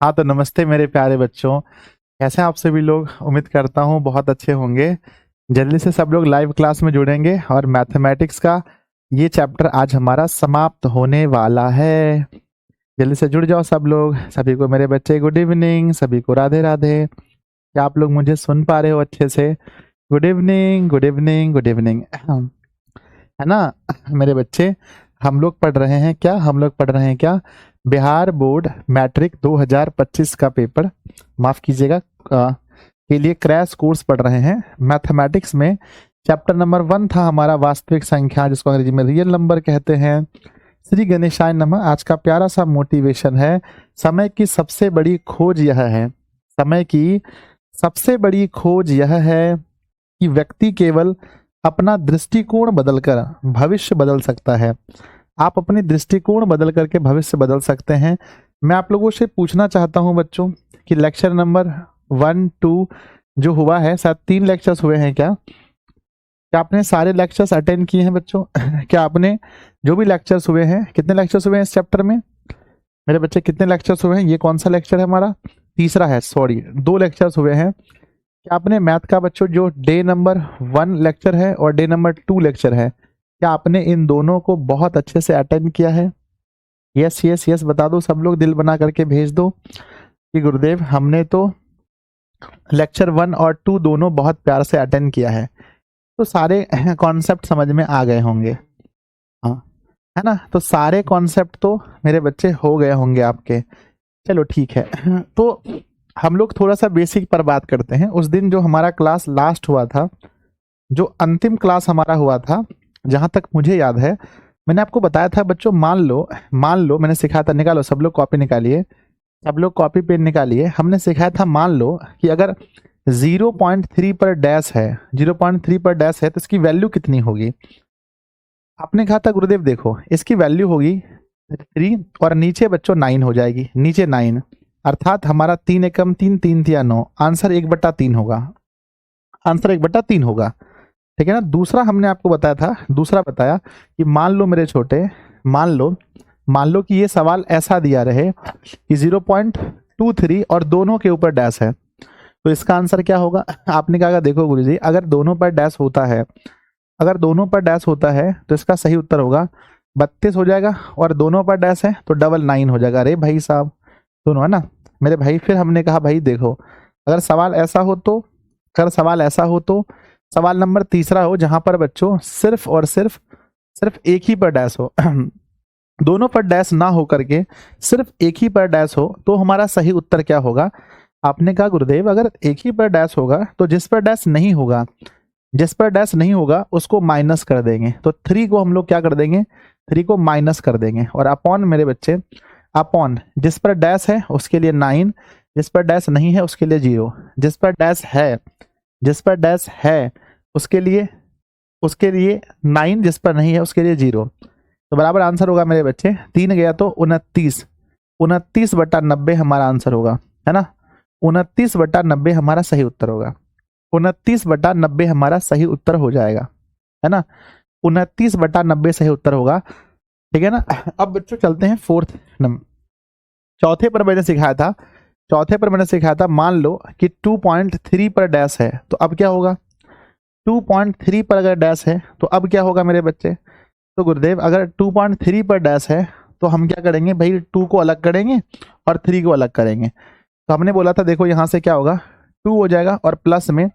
हाँ, तो नमस्ते मेरे प्यारे बच्चों। कैसे हैं आप सभी लोग? उम्मीद करता हूँ बहुत अच्छे होंगे। जल्दी से सब लोग लाइव क्लास में जुड़ेंगे और मैथमेटिक्स का ये चैप्टर आज हमारा समाप्त होने वाला है। जल्दी से जुड़ जाओ सब लोग। सभी को मेरे बच्चे गुड इवनिंग, सभी को राधे राधे। क्या आप लोग मुझे सुन पा रहे हो अच्छे से? Good evening, good evening, good evening. है ना मेरे बच्चे? हम लोग पढ़ रहे हैं क्या? बिहार बोर्ड मैट्रिक 2025 का पेपर, माफ कीजिएगा, के लिए क्रैश कोर्स पढ़ रहे हैं। मैथमेटिक्स में चैप्टर नंबर 1 था हमारा वास्तविक संख्या, जिसको अंग्रेजी में रियल नंबर कहते हैं। श्री गणेशाय नमः। आज का प्यारा सा मोटिवेशन है, समय की सबसे बड़ी खोज यह है। समय की सबसे बड़ी खोज यह है कि व्यक्ति केवल अपना दृष्टिकोण बदलकर भविष्य बदल सकता है। आप अपनी दृष्टिकोण बदल करके भविष्य बदल सकते हैं। मैं आप लोगों से पूछना चाहता हूं बच्चों कि लेक्चर नंबर 1, 2 जो हुआ है, शायद 3 लेक्चर्स हुए हैं क्या? क्या आपने सारे लेक्चर्स अटेंड किए हैं बच्चों? क्या आपने जो भी लेक्चर्स हुए हैं, कितने लेक्चर्स हुए हैं इस चैप्टर में मेरे बच्चे? कितने लेक्चर्स हुए हैं? ये कौन सा लेक्चर है हमारा? तीसरा है, सॉरी, 2 लेक्चर्स हुए हैं। क्या आपने मैथ का बच्चों जो डे नंबर 1 लेक्चर है और डे नंबर 2 लेक्चर है, क्या आपने इन दोनों को बहुत अच्छे से अटेंड किया है? यस यस यस बता दो सब लोग, दिल बना करके भेज दो कि गुरुदेव हमने तो लेक्चर 1 और 2 दोनों बहुत प्यार से अटेंड किया है। तो सारे कॉन्सेप्ट समझ में आ गए होंगे, हाँ, है ना? तो सारे कॉन्सेप्ट तो मेरे बच्चे हो गए होंगे आपके। चलो ठीक है। तो हम लोग थोड़ा सा बेसिक पर बात करते हैं। उस दिन जो हमारा क्लास लास्ट हुआ था, जो अंतिम क्लास हमारा हुआ था, जहां तक मुझे याद है, मैंने आपको बताया था बच्चों, मान लो मैंने सिखाया था, निकालो सब लोग कॉपी निकालिए, सब लोग कॉपी पेन निकालिए। हमने सिखाया था, मान लो कि अगर 0.3 पर डैश है, 0.3 पर डैश है तो इसकी वैल्यू कितनी होगी? आपने कहा था गुरुदेव देखो इसकी वैल्यू होगी 3 और नीचे बच्चों 9 हो जाएगी, नीचे 9, अर्थात हमारा 3 एकम 3, 3 तिया 9, आंसर 1/3 होगा। आंसर 1/3 होगा, ठीक है ना? दूसरा हमने आपको बताया था, दूसरा बताया कि मान लो मेरे छोटे, मान लो कि ये सवाल ऐसा दिया रहे कि 0.23 और दोनों के ऊपर डैश है, तो इसका आंसर क्या होगा? आपने कहा देखो गुरुजी अगर दोनों पर डैश होता है, अगर दोनों पर डैश होता है तो इसका सही उत्तर होगा 32 हो जाएगा, और दोनों पर डैश है तो डबल 9 हो जाएगा। अरे भाई साहब, दोनों है ना मेरे भाई? फिर हमने कहा भाई देखो, अगर सवाल ऐसा हो तो, अगर सवाल ऐसा हो तो सवाल नंबर तीसरा हो जहां पर बच्चों सिर्फ और सिर्फ एक ही पर डैश हो, दोनों पर डैश ना हो करके सिर्फ एक ही पर डैश हो, तो हमारा सही उत्तर क्या होगा? आपने कहा गुरुदेव अगर एक ही पर डैश होगा तो जिस पर डैश नहीं होगा, जिस पर डैश नहीं होगा उसको माइनस कर देंगे। तो 3 को हम लोग क्या कर देंगे? 3 को माइनस कर देंगे, और अपॉन मेरे बच्चे, अपॉन जिस पर डैश है उसके लिए 9, जिस पर डैश नहीं है उसके लिए 0, जिस पर डैश है, जिस पर डैश है उसके लिए 9, जिस पर नहीं है उसके लिए 0। तो बराबर आंसर होगा मेरे बच्चे 3 गया तो 29, 29/90 हमारा आंसर होगा, है ना? 29/90 हमारा सही उत्तर होगा। 29/90 हमारा सही उत्तर हो जाएगा, है ना? 29/90 सही उत्तर होगा, ठीक है ना? अब बच्चों चलते हैं फोर्थ नंबर, चौथे पर मैंने सिखाया था, चौथे पर मैंने सिखाया था मान लो कि 2.3 पर डैश है तो अब क्या होगा? 2.3 पर अगर डैश है तो अब क्या होगा मेरे बच्चे? तो गुरुदेव अगर 2.3 पर डैश है तो हम क्या करेंगे भाई? 2 को अलग करेंगे और 3 को अलग करेंगे। तो हमने बोला था देखो यहाँ से क्या होगा? 2 हो जाएगा और प्लस में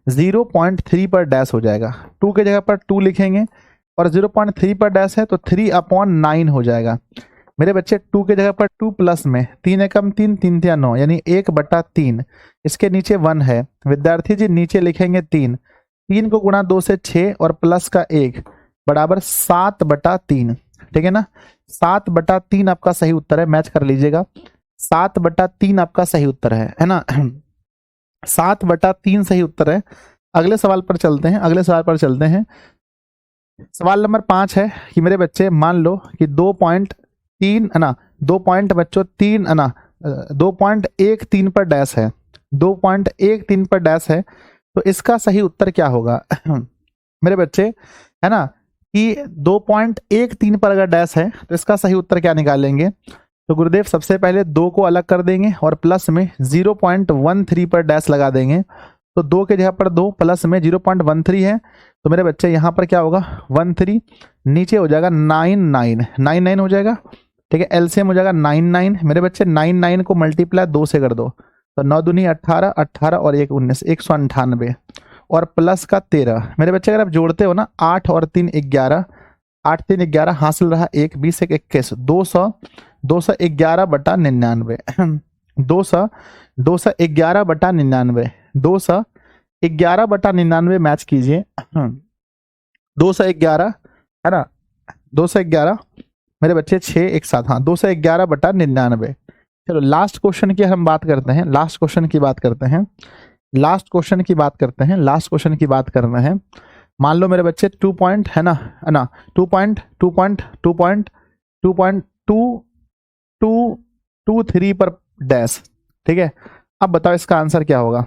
0.3 पर डैश हो जाएगा। 2 की जगह पर 2 लिखेंगे और 0.3 पर डैश है तो 3/9 हो जाएगा मेरे बच्चे। 2 की जगह पर 2 प्लस में 3 एकम 3, 3 तिया 9, यानी 1/3। इसके नीचे 1 है विद्यार्थी जी, नीचे लिखेंगे 3, 3 को गुणा 2 से 6 और प्लस का 1 बराबर 7/3, ठीक है ना? 7/3 आपका सही उत्तर है, मैच कर लीजिएगा। 7/3 आपका सही उत्तर है ना? 7/3 सही उत्तर है। अगले सवाल पर चलते हैं, अगले सवाल पर चलते हैं। सवाल नंबर 5 है कि मेरे बच्चे मान लो कि 2.3 है ना, 2 पॉइंट बच्चों 3 है ना, 2.13 पर डैश है, 2.13 पर डैश है, तो इसका सही उत्तर क्या होगा? मेरे बच्चे, है ना, कि 2.13 पर अगर डैश है तो इसका सही उत्तर क्या निकालेंगे? तो गुरुदेव सबसे पहले 2 को अलग कर देंगे और प्लस में 0.13 पर डैश लगा देंगे। तो 2 के जगह पर 2 प्लस में 0.13 है, तो मेरे बच्चे यहाँ पर क्या होगा 13, नीचे हो जाएगा 99 हो जाएगा। ठीक है, एलसीएम हो जाएगा 99। मेरे बच्चे 99 को मल्टीप्लाई 2 से कर दो, तो 9 दूनी 18, 18 और 1 19, 198 और प्लस का 13। मेरे बच्चे अगर आप जोड़ते हो ना 8 और 3 11, 8 3 11 हासिल रहा 1, 20 1 21, 211 बटा 99, 211 बटा 99, 211 बटा 99 मैच कीजिए। 211 है ना, 211 मेरे बच्चे 6 एक साथ, हाँ 211 बटा 99। चलो लास्ट क्वेश्चन की हम बात करते हैं, लास्ट क्वेश्चन की बात करते हैं, लास्ट क्वेश्चन की बात करते हैं, लास्ट क्वेश्चन की बात करना है। मान लो मेरे बच्चे 2 पॉइंट है ना 2.223 पर डैश। ठीक है, अब बताओ इसका आंसर क्या होगा।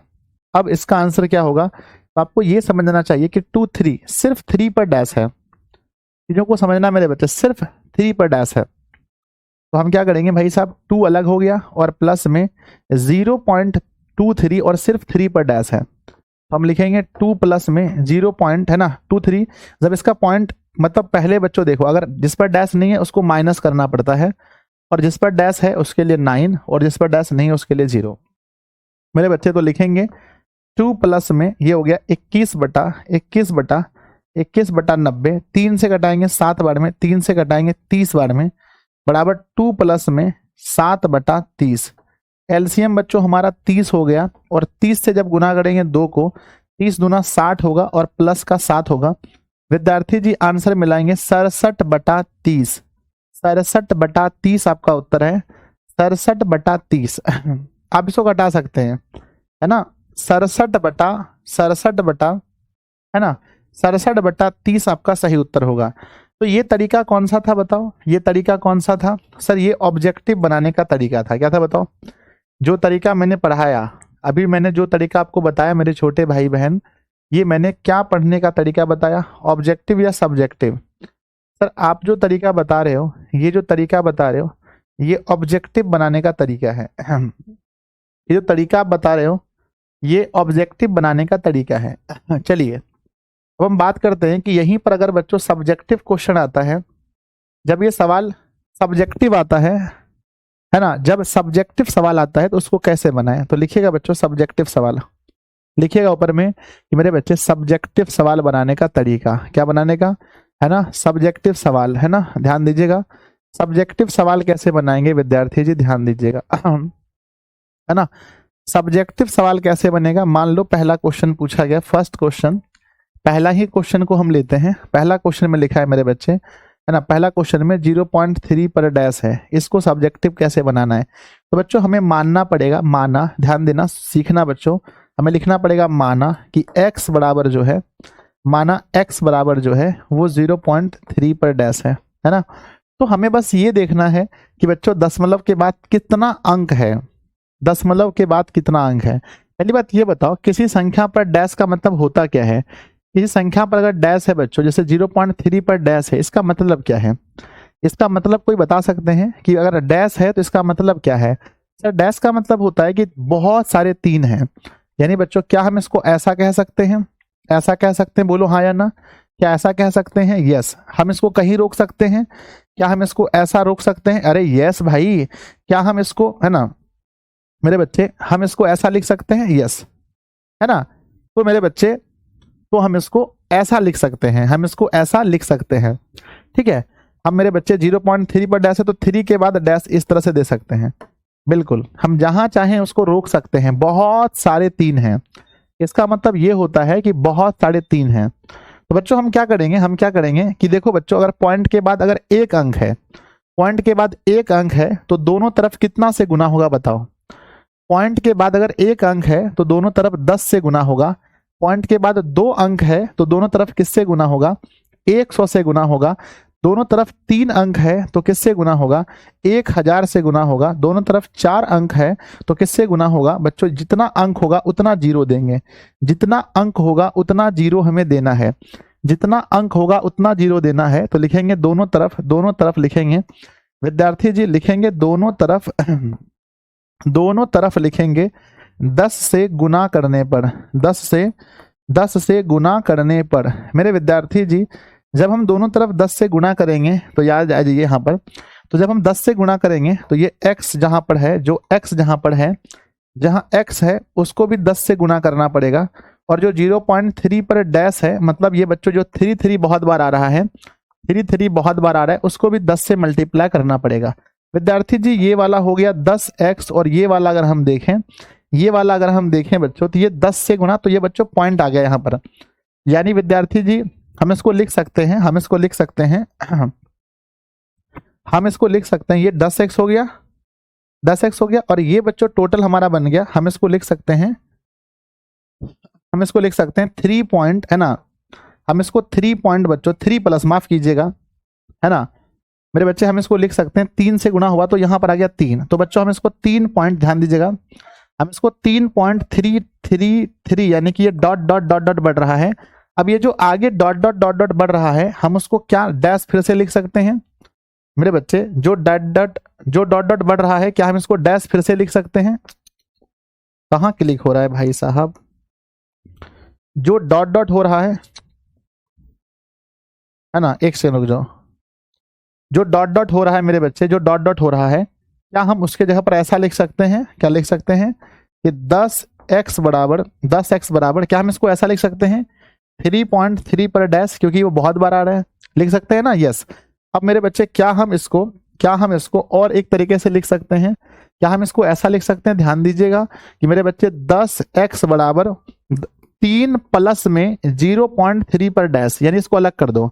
अब इसका आंसर क्या होगा, तो आपको ये समझना चाहिए कि 2 3 सिर्फ 3 पर डैश है। चीजों को समझना मेरे बच्चे, सिर्फ 3 पर डैश है। तो हम क्या करेंगे भाई साहब, 2 अलग हो गया और प्लस में 0.23 और सिर्फ 3 पर डैश है, तो हम लिखेंगे 2 प्लस में 0 पॉइंट है ना 23। जब इसका पॉइंट मतलब पहले बच्चों देखो, अगर जिस पर डैश नहीं है उसको माइनस करना पड़ता है, और जिस पर डैश है उसके लिए 9 और जिस पर डैश नहीं है उसके लिए 0। मेरे बच्चे तो लिखेंगे 2 प्लस में ये हो गया 21 बटा 90, 3 से घटाएंगे 7 बार में, 3 से घटाएंगे 30 बार में, बराबर 2 प्लस में 7 बटा 30। एलसीएम बच्चों हमारा 30 हो गया, और 30 से जब गुना करेंगे 2 को, 30 दूना 60 होगा और प्लस का 7 होगा। विद्यार्थी जी आंसर मिलाएंगे 67 बटा 30, 67 बटा 30 आपका उत्तर है, 67 बटा 30। आप इसको घटा सकते हैं है ना, 67 बटा है ना 67 बटा 30 आपका सही उत्तर होगा। तो ये तरीका कौन सा था बताओ, ये तरीका कौन सा था सर, ये ऑब्जेक्टिव बनाने का तरीका था। क्या था बताओ, जो तरीका मैंने पढ़ाया अभी, मैंने जो तरीका आपको बताया मेरे छोटे भाई बहन, ये मैंने क्या पढ़ने का तरीका बताया, ऑब्जेक्टिव या सब्जेक्टिव। सर आप जो तरीका बता रहे हो, ये जो तरीका बता रहे हो, ये ऑब्जेक्टिव बनाने का तरीका है। ये जो तरीका आप बता रहे हो ये ऑब्जेक्टिव बनाने का तरीका है। चलिए अब हम बात करते हैं कि यहीं पर अगर बच्चों सब्जेक्टिव क्वेश्चन आता है, जब ये सवाल सब्जेक्टिव आता है ना, जब सब्जेक्टिव सवाल आता है तो उसको कैसे बनाएं। तो लिखिएगा बच्चों सब्जेक्टिव सवाल, लिखिएगा ऊपर में कि मेरे बच्चे सब्जेक्टिव सवाल बनाने का तरीका, क्या बनाने का है ना, सब्जेक्टिव सवाल है ना, ध्यान दीजिएगा। सब्जेक्टिव सवाल कैसे बनाएंगे विद्यार्थी जी, ध्यान दीजिएगा है ना। सब्जेक्टिव सवाल कैसे बनेगा, मान लो पहला क्वेश्चन पूछा गया, फर्स्ट क्वेश्चन, पहला ही क्वेश्चन को हम लेते हैं। पहला क्वेश्चन में लिखा है मेरे बच्चे है ना, पहला क्वेश्चन में 0.3 पर डैश है, इसको सब्जेक्टिव कैसे बनाना है। तो बच्चों हमें मानना पड़ेगा, माना, ध्यान देना सीखना बच्चों, हमें लिखना पड़ेगा माना कि x बराबर जो है, माना x बराबर जो है वो 0.3 पर डैश है ना। तो हमें बस ये देखना है कि बच्चों दशमलव के बाद कितना अंक है, दशमलव के बाद कितना अंक है। पहली बात ये बताओ किसी संख्या पर डैश का मतलब होता क्या है। किसी संख्या पर अगर डैश है बच्चों, जैसे 0.3 पर डैश है, इसका मतलब क्या है, इसका मतलब कोई बता सकते हैं कि अगर डैश है तो इसका मतलब क्या है। सर डैश का मतलब होता है कि बहुत सारे 3 हैं, यानी बच्चों क्या हम इसको ऐसा कह सकते हैं, ऐसा कह सकते हैं, बोलो हाँ या ना, क्या ऐसा कह सकते हैं, यस। हम इसको कहीं रोक सकते हैं, क्या हम इसको ऐसा रोक सकते हैं, अरे यस भाई। क्या हम इसको है ना मेरे बच्चे, हम इसको ऐसा लिख सकते हैं, यस है ना। तो मेरे बच्चे तो हम इसको ऐसा लिख सकते हैं, हम इसको ऐसा लिख सकते हैं, ठीक है। हम मेरे बच्चे 0.3 पर डैश है तो 3 के बाद डैश इस तरह से दे सकते हैं, बिल्कुल हम जहां चाहें उसको रोक सकते हैं। बहुत सारे 3 हैं, इसका मतलब ये होता है कि बहुत सारे 3 हैं। तो बच्चों हम क्या करेंगे, हम क्या करेंगे कि देखो बच्चों अगर पॉइंट के बाद अगर 1 अंक है, पॉइंट के बाद 1 अंक है तो दोनों तरफ कितना से गुना होगा बताओ। पॉइंट के बाद अगर 1 अंक है तो दोनों तरफ 10 से गुना होगा। पॉइंट के बाद 2 अंक है तो दोनों तरफ किससे गुना होगा, 100 से गुना होगा। दोनों तरफ 3 अंक है तो किससे गुना होगा, 1000 से गुना होगा। दोनों तरफ 4 अंक है तो किससे गुना होगा। बच्चों जितना अंक होगा उतना 0 देंगे, जितना अंक होगा उतना 0 हमें देना है, जितना अंक होगा उतना 0 देना है। तो लिखेंगे दोनों तरफ लिखेंगे विद्यार्थी जी लिखेंगे दोनों तरफ दोनों तरफ लिखेंगे 10 से गुना करने पर, 10 से गुना करने पर। मेरे विद्यार्थी जी जब हम दोनों तरफ 10 से गुना करेंगे तो याद आ जाइए यहाँ पर, तो जब हम 10 से गुना करेंगे तो ये x जहां पर है, जो x जहां पर है, जहां x है उसको भी 10 से गुना करना पड़ेगा, और जो 0.3 पर डैश है, मतलब ये बच्चों जो 3 बहुत बार आ रहा है, 3 बहुत बार आ रहा है, उसको भी 10 से मल्टीप्लाई करना पड़ेगा। विद्यार्थी जी ये वाला हो गया 10x, और ये वाला अगर हम देखें, ये वाला अगर हम देखें बच्चों, तो ये 10 से गुना, तो ये बच्चों पॉइंट आ गया यहाँ पर। यानी विद्यार्थी जी हम इसको लिख सकते हैं, हम इसको लिख सकते हैं हम इसको लिख सकते हैं, ये 10x हो गया, 10x हो गया, और ये बच्चों टोटल हमारा बन गया। हम इसको लिख सकते हैं, हम इसको लिख सकते हैं 3 पॉइंट, है ना, हम इसको 3 पॉइंट बच्चों 3 प्लस, माफ कीजिएगा, है ना मेरे बच्चे, हम इसको लिख सकते हैं 3 से गुना हुआ तो यहाँ पर आ गया 3, तो बच्चों हम इसको 3 पॉइंट, ध्यान दीजिएगा, हम इसको 3.333 यानी कि ये डॉट डॉट डॉट डॉट बढ़ रहा है। अब ये जो आगे डॉट डॉट डॉट डॉट बढ़ रहा है, हम उसको क्या डैश फिर से लिख सकते हैं मेरे बच्चे, जो डॉट डॉट बढ़ रहा है, क्या हम इसको डैश फिर से लिख सकते हैं? कहाँ क्लिक हो रहा है भाई साहब? जो डॉट डॉट हो रहा है ना, एक सेकंड रुक जाओ, जो डॉट डॉट हो रहा है मेरे बच्चे, जो डॉट डॉट हो रहा है, क्या हम उसके जगह पर ऐसा लिख सकते हैं, क्या लिख सकते हैं कि 10x बराबर, क्या हम इसको ऐसा लिख सकते हैं 3.3 पर डैश, क्योंकि वो बहुत बार आ रहा है, लिख सकते हैं ना? यस। अब मेरे बच्चे क्या हम इसको और एक तरीके से लिख सकते हैं? क्या हम इसको ऐसा लिख सकते हैं, ध्यान दीजिएगा कि मेरे बच्चे 10x बराबर 3 प्लस में 0.3 पर डैश, यानी इसको अलग कर दो।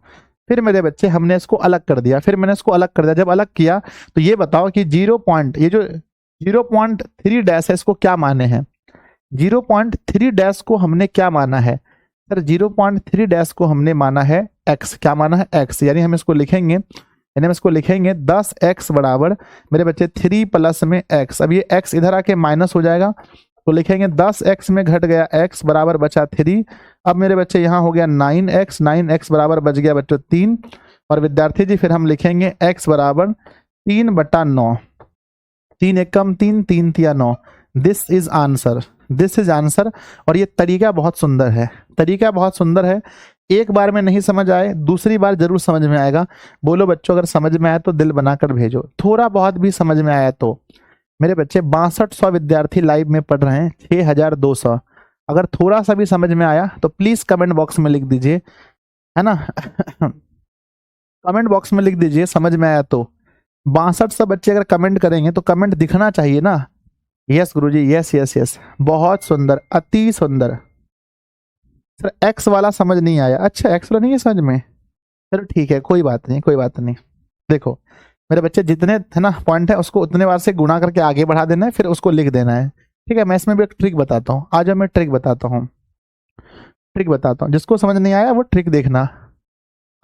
फिर मेरे बच्चे हमने इसको अलग कर दिया, फिर मैंने इसको अलग कर दिया, जब अलग किया तो ये बताओ कि ये जो 0.3 डैश है, इसको क्या माने हैं? 0.3 डैश को हमने क्या माना है सर? 0.3 डैश को हमने माना है x, क्या माना है? x, यानी हम इसको लिखेंगे, 10x बराबर मेरे बच्चे 3 प्लस में x। अब ये x इधर आके माइनस हो जाएगा, तो लिखेंगे 10x में घट गया x बराबर बचा 3। अब मेरे बच्चे यहाँ हो गया 9x बराबर बच गया बच्चों 3। और विद्यार्थी जी फिर हम लिखेंगे x बराबर 3/9, 3 एकम 3, 3 तिया 9। This is answer. और ये तरीका बहुत सुंदर है, एक बार में नहीं समझ आए, दूसरी बार जरूर समझ में आएगा। बोलो बच्चों, अगर समझ में आया तो दिल बनाकर भेजो, थोड़ा बहुत भी समझ में आया तो। मेरे बच्चे 6200 विद्यार्थी लाइव में पढ़ रहे हैं, 6200। अगर थोड़ा सा भी समझ में आया तो प्लीज कमेंट बॉक्स में लिख दीजिए, है ना कमेंट बॉक्स में लिख दीजिए समझ में आया तो। 6200 बच्चे अगर कमेंट करेंगे तो कमेंट दिखना चाहिए ना। यस गुरुजी, यस, बहुत सुंदर, अति सुंदर। सर एक्स वाला समझ नहीं आया, अच्छा एक्स वाला नहीं है समझ में, चलो ठीक है, कोई बात नहीं। देखो मेरे बच्चे, जितने है ना पॉइंट है उसको उतने बार से गुणा करके आगे बढ़ा देना है, फिर उसको लिख देना है, ठीक है। मैं इसमें भी एक ट्रिक बताता हूँ, आज मैं ट्रिक बताता हूँ, जिसको समझ नहीं आया वो ट्रिक देखना।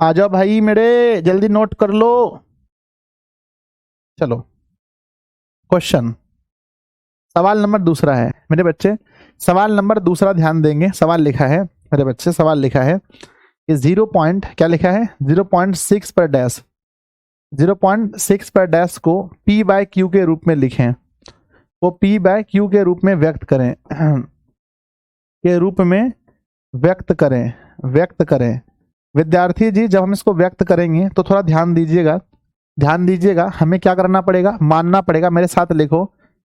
आ जाओ भाई मेरे, जल्दी नोट कर लो। चलो क्वेश्चन, सवाल नंबर दूसरा है मेरे बच्चे, सवाल नंबर दूसरा ध्यान देंगे। सवाल लिखा है मेरे बच्चे, सवाल लिखा है कि 0 पॉइंट, क्या लिखा है 0.6 पर डैश, 0.6 पर डैश को p/q के रूप में लिखें, वो p/q के रूप में व्यक्त करें, विद्यार्थी जी जब हम इसको व्यक्त करेंगे तो थोड़ा ध्यान दीजिएगा, हमें क्या करना पड़ेगा, मानना पड़ेगा। मेरे साथ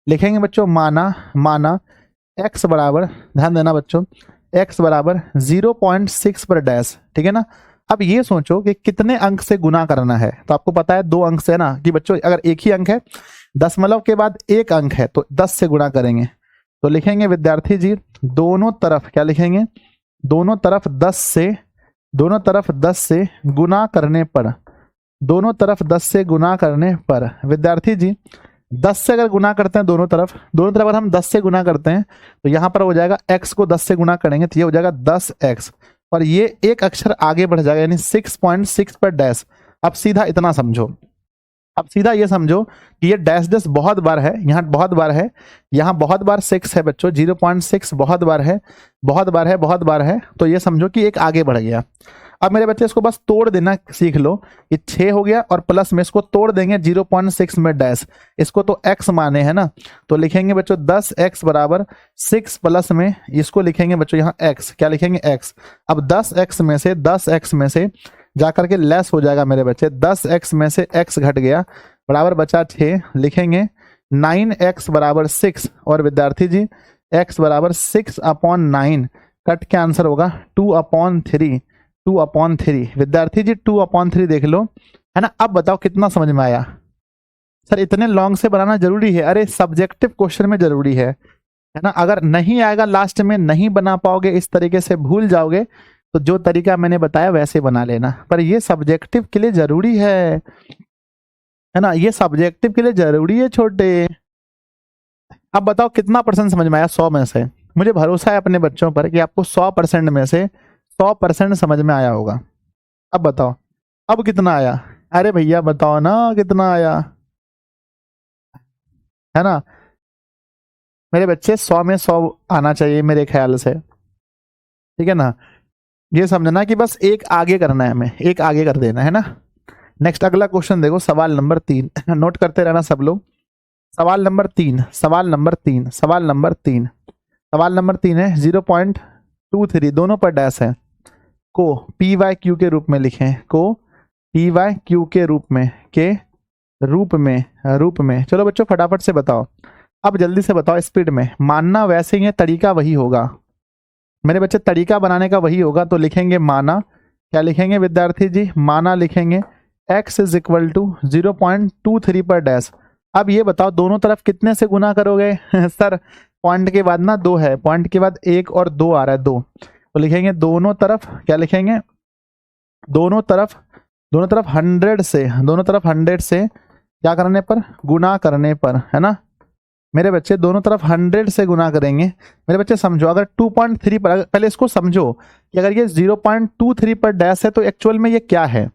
लिखेंगे बच्चों, माना x बराबर, ध्यान देना बच्चों, x बराबर 0.6 पर डैश, ठीक है ना। अब ये सोचो कि कितने अंक से गुना करना है, तो आपको पता है 2 अंक से ना, कि बच्चों अगर एक ही अंक है, दशमलव के बाद 1 अंक है तो 10 से गुणा करेंगे। तो लिखेंगे विद्यार्थी जी दोनों तरफ, क्या लिखेंगे, दोनों तरफ 10 से गुना करने पर, विद्यार्थी जी 10 से अगर गुना करते हैं दोनों तरफ अगर हम 10 से गुना करते हैं तो यहाँ पर हो जाएगा x को 10 से गुना करेंगे तो ये हो जाएगा 10x, और ये एक अक्षर आगे बढ़ जाएगा, यानी 6.6 पर डैश। अब सीधा इतना समझो, अब सीधा ये समझो कि ये डैश बहुत बार है, यहाँ बहुत बार 6 है बच्चों, 0.6 बहुत बार है, तो ये समझो कि एक आगे बढ़ गया। अब मेरे बच्चे इसको बस तोड़ देना सीख लो। ये 6 हो गया और प्लस में इसको तोड़ देंगे 0.6 में डैश, इसको तो x माने है ना, तो लिखेंगे बच्चों 10x बराबर 6 प्लस में इसको लिखेंगे बच्चों यहाँ x, क्या लिखेंगे x। अब 10x में से जाकर के लेस हो जाएगा मेरे बच्चे, 10x में से x घट गया बराबर बचा 6, लिखेंगे 9x बराबर 6 और विद्यार्थी जी x बराबर 6/9 कट के आंसर होगा 2/3, 2/3 विद्यार्थी जी 2/3 देख लो है ना। अब बताओ कितना समझ में आया। सर इतने लॉन्ग से बनाना जरूरी है, अरे सब्जेक्टिव क्वेश्चन में जरूरी है ना। अगर नहीं आएगा लास्ट में नहीं बना पाओगे, इस तरीके से भूल जाओगे, तो जो तरीका मैंने बताया वैसे बना लेना, पर ये सब्जेक्टिव के लिए जरूरी है ना, ये सब्जेक्टिव के लिए जरूरी है छोटे। अब बताओ कितना % समझ में आया 100 में से। मुझे भरोसा है अपने बच्चों पर कि आपको 100% में से 100% समझ में आया होगा। अब बताओ अब कितना आया, अरे भैया बताओ ना कितना आया, है ना। मेरे बच्चे 100 में 100 आना चाहिए मेरे ख्याल से, ठीक है ना। ये समझना कि बस एक आगे करना है, हमें एक आगे कर देना है ना। नेक्स्ट अगला क्वेश्चन देखो, सवाल नंबर 3 नोट करते रहना सब लोग। सवाल नंबर 3 है 0.23, दोनों पर डैश है, को PYQ के रूप में लिखें, को PYQ के रूप में चलो बच्चों फटाफट से बताओ, अब जल्दी से बताओ स्पीड में। मानना वैसे ही है, तरीका वही होगा मेरे बच्चे, तरीका बनाने का वही होगा। तो लिखेंगे माना, क्या लिखेंगे विद्यार्थी जी, माना लिखेंगे x इज इक्वल टू 0.23 पर डैश। अब ये बताओ दोनों तरफ कितने से गुना करोगे सर पॉइंट के बाद ना 2 है, पॉइंट के बाद 1 और 2 आ रहा है 2, तो लिखेंगे दोनों तरफ, क्या लिखेंगे दोनों तरफ 100 से क्या करने पर, गुना करने पर, है ना मेरे बच्चे। दोनों तरफ 100 से गुना करेंगे मेरे बच्चे। समझो अगर 2.3 पर, पहले इसको समझो कि अगर ये 0.23 पर डैश है तो एक्चुअल में ये क्या है,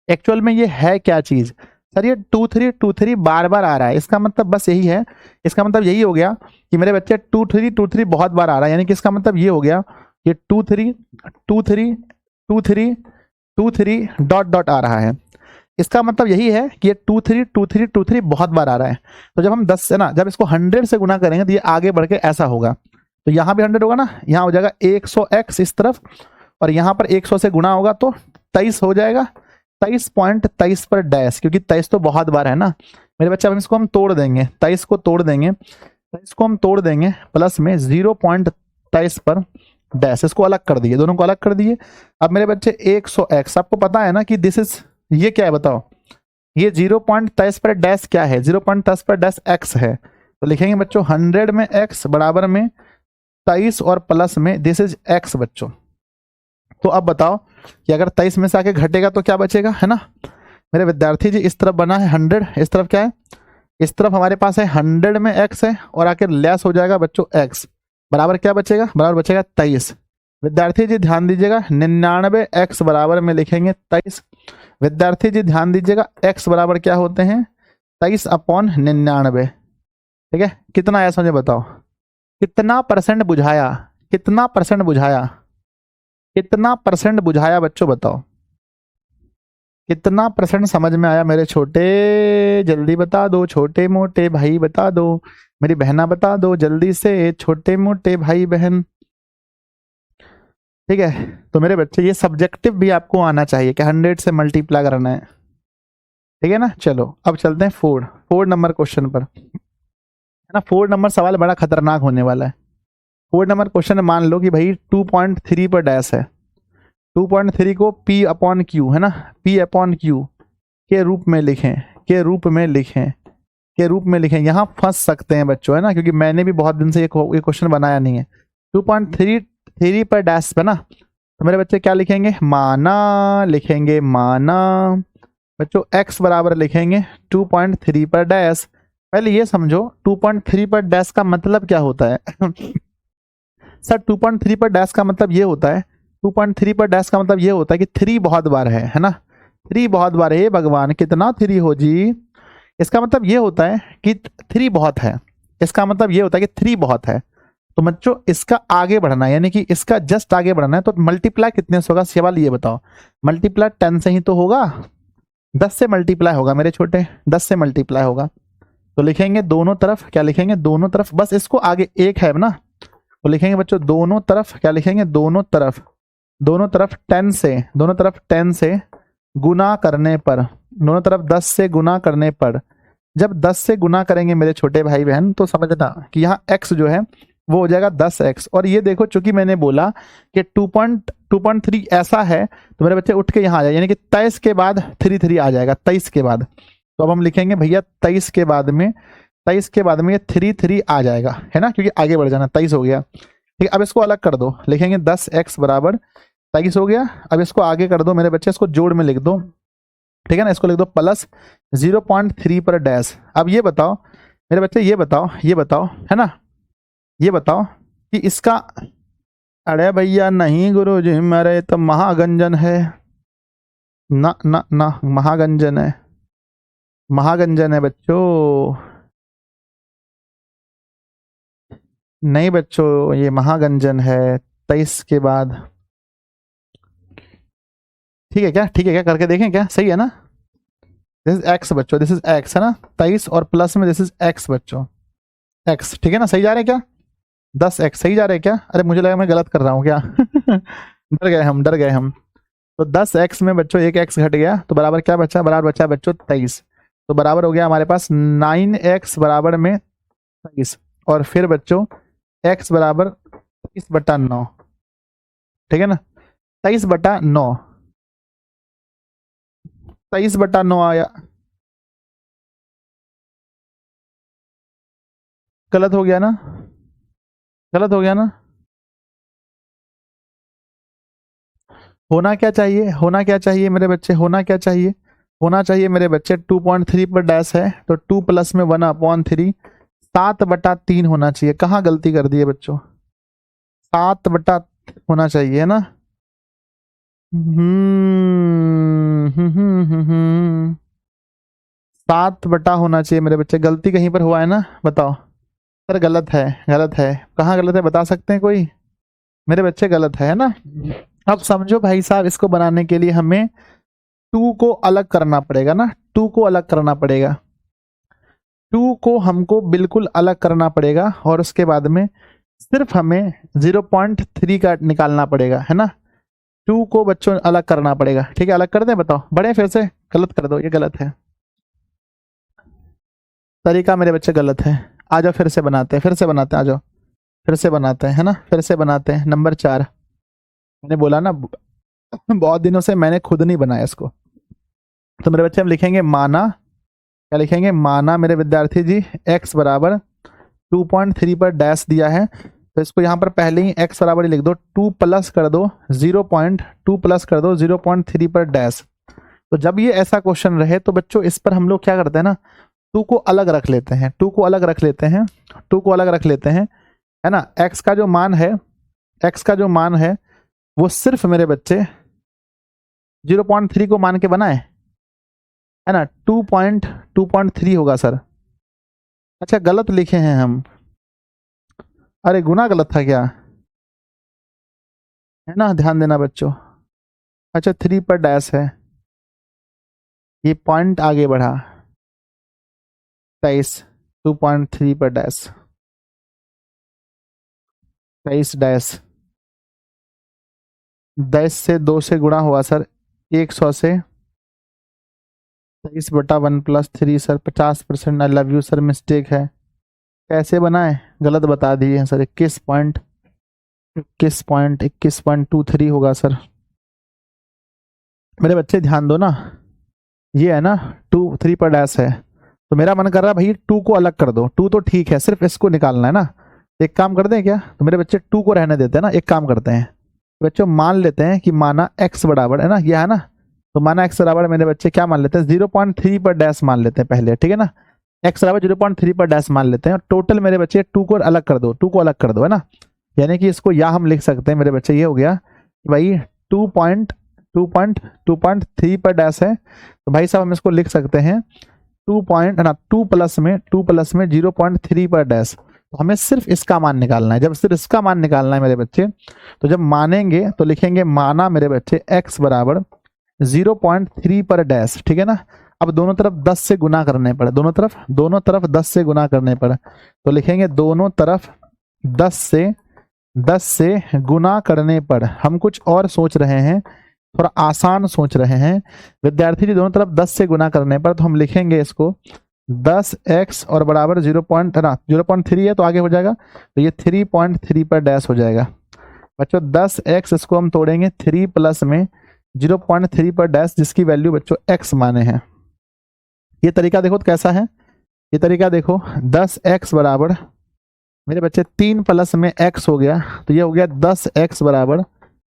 एक्चुअल में ये है क्या चीज। सर ये 23 बार बार आ रहा है, इसका मतलब बस यही है, इसका मतलब यही हो गया कि मेरे बच्चे 23 बहुत बार आ रहा है, यानी कि इसका मतलब ये हो गया कि 23 डॉट आ रहा है। इसका मतलब यही है कि ये 23 बहुत बार आ रहा है। तो जब हम 10 है ना, जब इसको 100 से गुना करेंगे तो ये आगे बढ़ के ऐसा होगा, तो यहाँ भी 100 होगा ना, यहाँ हो जाएगा 100x इस तरफ, और यहाँ पर 100 से गुना होगा तो 23 हो जाएगा, 23.23 पर डैश, क्योंकि 23 तो बहुत बार है ना मेरे बच्चे। अब इसको हम तोड़ देंगे, 23 को तोड़ देंगे प्लस में 0.23 पर डैश, इसको अलग कर दिए, दोनों को अलग कर दिए। अब मेरे बच्चे 100x, आपको पता है ना कि दिस इज, ये क्या है बताओ, ये 0.23 पर डैश क्या है, 0.23 पर डैश x है, तो लिखेंगे बच्चों 100 में x बराबर में 23 और प्लस में दिस इज x बच्चों। तो अब बताओ कि अगर 23 में से आके घटेगा तो क्या बचेगा, है ना मेरे विद्यार्थी जी। इस तरफ बना है 100, इस तरफ क्या है, इस तरफ हमारे पास है 100 में x है, और आके लेस हो जाएगा बच्चों x, बराबर क्या बचेगा, बराबर बचेगा 23। विद्यार्थी जी ध्यान दीजिएगा 99x बराबर में लिखेंगे 23। विद्यार्थी जी ध्यान दीजिएगा x बराबर क्या होते हैं 23/99, ठीक है। कितना आया समझे बताओ, कितना % बुझाया, कितना % बुझाया बच्चों बताओ, कितना % समझ में आया मेरे छोटे, जल्दी बता दो, छोटे मोटे भाई बता दो, मेरी बहना बता दो जल्दी से, छोटे मोटे भाई बहन, ठीक है। तो मेरे बच्चे ये सब्जेक्टिव भी आपको आना चाहिए कि 100 से मल्टीप्लाई करना है, ठीक है ना। चलो अब चलते हैं 4 नंबर क्वेश्चन पर, है ना। 4 नंबर सवाल बड़ा खतरनाक होने वाला है। 4 नंबर क्वेश्चन मान लो कि भाई 2.3 पर डैश है, 2.3 को P/Q है ना, P/Q के रूप में लिखें, यहाँ फंस सकते हैं बच्चों, है ना, क्योंकि मैंने भी बहुत दिन से ये क्वेश्चन बनाया नहीं है। 2.3 पर डैश है ना, तो मेरे बच्चे क्या लिखेंगे, माना लिखेंगे, माना बच्चों x बराबर लिखेंगे 2.3 पर डैश। पहले ये समझो 2.3 पर डैश का मतलब क्या होता है सर 2.3 पर डैश का मतलब ये होता है, 2.3 पर डैश का मतलब ये होता है कि 3 बहुत बार है ना, 3 बहुत बार है भगवान, कितना 3 हो जी। इसका मतलब ये होता है कि 3 बहुत है, इसका मतलब ये होता है कि 3 बहुत है। तो बच्चों इसका आगे बढ़ना है, यानी कि इसका जस्ट आगे बढ़ना है, तो मल्टीप्लाई कितने से होगा सवाल ये बताओ। मल्टीप्लाई 10 से ही तो होगा, 10 से मल्टीप्लाई होगा मेरे छोटे, 10 से मल्टीप्लाई होगा। तो लिखेंगे दोनों तरफ, क्या लिखेंगे दोनों तरफ, बस इसको आगे एक है ना, तो लिखेंगे बच्चों दोनों तरफ, क्या लिखेंगे दोनों तरफ, दोनों तरफ 10 से, दोनों तरफ 10 से गुना करने पर, दोनों तरफ 10 से गुना करने पर, जब 10 से गुना करेंगे मेरे छोटे भाई बहन तो समझना कि यहाँ x जो है वो हो जाएगा 10x। और ये देखो चूंकि मैंने बोला कि 2.3 ऐसा है तो मेरे बच्चे उठ के यहाँ आ जाए, यानी कि 23 के बाद 3 आ जाएगा, 23 के बाद। तो अब हम लिखेंगे भैया 23 के बाद में, 23 के बाद में ये 3 आ जाएगा, है ना, क्योंकि आगे बढ़ जाना, 23 हो गया। ठीक, अब इसको अलग कर दो, लिखेंगे 10x बराबर 23 हो गया। अब इसको आगे कर दो मेरे बच्चे, इसको जोड़ में लिख दो, ठीक है ना, इसको लिख दो प्लस 0.3 पर डैश। अब ये बताओ मेरे बच्चे, ये बताओ है ना, ये बताओ कि इसका, अरे भैया नहीं गुरुजी मेरे तो महागंजन है, ना ना ना महागंजन है, महागंजन है बच्चों, नहीं बच्चों ये महागंजन है 23 के बाद। ठीक है क्या, ठीक है क्या, करके देखें क्या, सही है ना। दिस इज एक्स बच्चों, दिस इज एक्स है ना, 23 और प्लस में दिस इज एक्स बच्चों, एक्स, ठीक है ना, सही जा रहे हैं क्या, 10x सही जा रहे हैं क्या, अरे मुझे लगा मैं गलत कर रहा हूँ क्या डर गए हम, डर गए हम। तो 10x में बच्चों एक x घट गया तो बराबर क्या बचा, बराबर बचा बच्चों 23, तो बराबर हो गया हमारे पास 9x बराबर में 23, और फिर बच्चों x बराबर 23/9, ठीक है ना, 23/9, 23/9 आया, गलत हो गया ना, गलत हो गया ना। होना क्या चाहिए, होना क्या चाहिए मेरे बच्चे, होना क्या चाहिए, होना चाहिए मेरे बच्चे 2.3 पर डैश है तो 2 प्लस में 1/3, 7/3 होना चाहिए। कहाँ गलती कर दी है बच्चों, 7 होना चाहिए है ना, 7 होना चाहिए मेरे बच्चे, गलती कहीं पर हुआ है ना, बताओ सर, गलत है, गलत है, कहाँ गलत है बता सकते हैं कोई मेरे बच्चे, गलत है ना। अब समझो भाई साहब, इसको बनाने के लिए हमें 2 को अलग करना पड़ेगा ना, 2 को अलग करना पड़ेगा, 2 को हमको बिल्कुल अलग करना पड़ेगा, और उसके बाद में सिर्फ हमें 0.3 का निकालना पड़ेगा, है ना, 2 को बच्चों अलग करना पड़ेगा। ठीक है, अलग कर दें, बताओ बड़े, फिर से गलत कर दो, ये गलत है, तरीका मेरे बच्चे गलत है। आ जाओ फिर से बनाते हैं, फिर से बनाते हैं, आ जाओ फिर से बनाते हैं, है ना, फिर से बनाते हैं। नंबर 4 मैंने बोला ना बहुत दिनों से मैंने खुद नहीं बनाया इसको, तो मेरे बच्चे हम लिखेंगे माना, क्या लिखेंगे, माना मेरे विद्यार्थी जी x बराबर 2.3 पर डैश दिया है, तो इसको यहाँ पर पहले ही x बराबर ही लिख दो, 2 प्लस कर दो 0.2 प्लस कर दो 0.3 पर डैश। तो जब ये ऐसा क्वेश्चन रहे तो बच्चों इस पर हम लोग क्या करते हैं ना, 2 को अलग रख लेते हैं, 2 को अलग रख लेते हैं, 2 को अलग रख लेते हैं, है ना। x का जो मान है, x का जो मान है वो सिर्फ मेरे बच्चे 0.3 को मान के बनाए, है ना, 2.3 होगा सर। अच्छा गलत लिखे हैं हम, अरे गुना गलत था क्या, है ना, ध्यान देना बच्चों। अच्छा 3 पर डैश है, ये पॉइंट आगे बढ़ा, 23, 2.3 पर डैश, 23 डैश, 10 से 2 से गुणा हुआ सर 100 से, 23/1 + 3 sir, 50%। I love you sir, mistake है, कैसे बनाए, गलत बता दिए हैं सर, 21.23 होगा सर। मेरे बच्चे ध्यान दो ना, ये है ना 2 3 पर डैश है, तो मेरा मन कर रहा है भाई 2 को अलग कर दो, 2 तो ठीक है, सिर्फ इसको निकालना है ना। एक काम कर दें क्या, तो मेरे बच्चे 2 को रहने देते हैं ना, एक काम करते हैं बच्चों, मान लेते हैं कि माना x बराबर है ना, यह है ना, तो माना x बराबर मेरे बच्चे क्या मान लेते हैं, 0.3 पर डैश मान लेते हैं पहले, ठीक है ना, x बराबर 0.3 पर डैश मान लेते हैं, और टोटल मेरे बच्चे 2 को अलग कर दो, 2 को अलग कर दो, है ना, यानी कि इसको या हम लिख सकते हैं मेरे बच्चे, ये हो गया कि भाई 2.3 पर डैश है, तो भाई साहब हम इसको लिख सकते हैं 2 प्लस में 0.3 पर डैश, तो हमें सिर्फ इसका मान निकालना है। जब सिर्फ इसका मान निकालना है मेरे बच्चे, तो जब मानेंगे तो लिखेंगे माना मेरे बच्चे x बराबर 0.3 पर डैश, ठीक है ना। अब दोनों तरफ 10 से गुना करने पर, दोनों तरफ 10 से गुना करने पर, तो लिखेंगे दोनों तरफ 10 से गुना करने पर। हम कुछ और सोच रहे हैं, थोड़ा आसान सोच रहे हैं विद्यार्थी जी। दोनों तरफ 10 से गुना करने पर तो हम लिखेंगे इसको 10x और बराबर 0.3 है तो आगे हो जाएगा, तो ये 3.3 पर डैश हो जाएगा बच्चों। 10x इसको हम तोड़ेंगे 3 प्लस में 0.3 पर डैश, जिसकी वैल्यू बच्चों x माने हैं। ये तरीका देखो तो कैसा है, ये तरीका देखो 10x बराबर मेरे बच्चे 3 प्लस में x हो गया, तो ये हो गया 10x बराबर,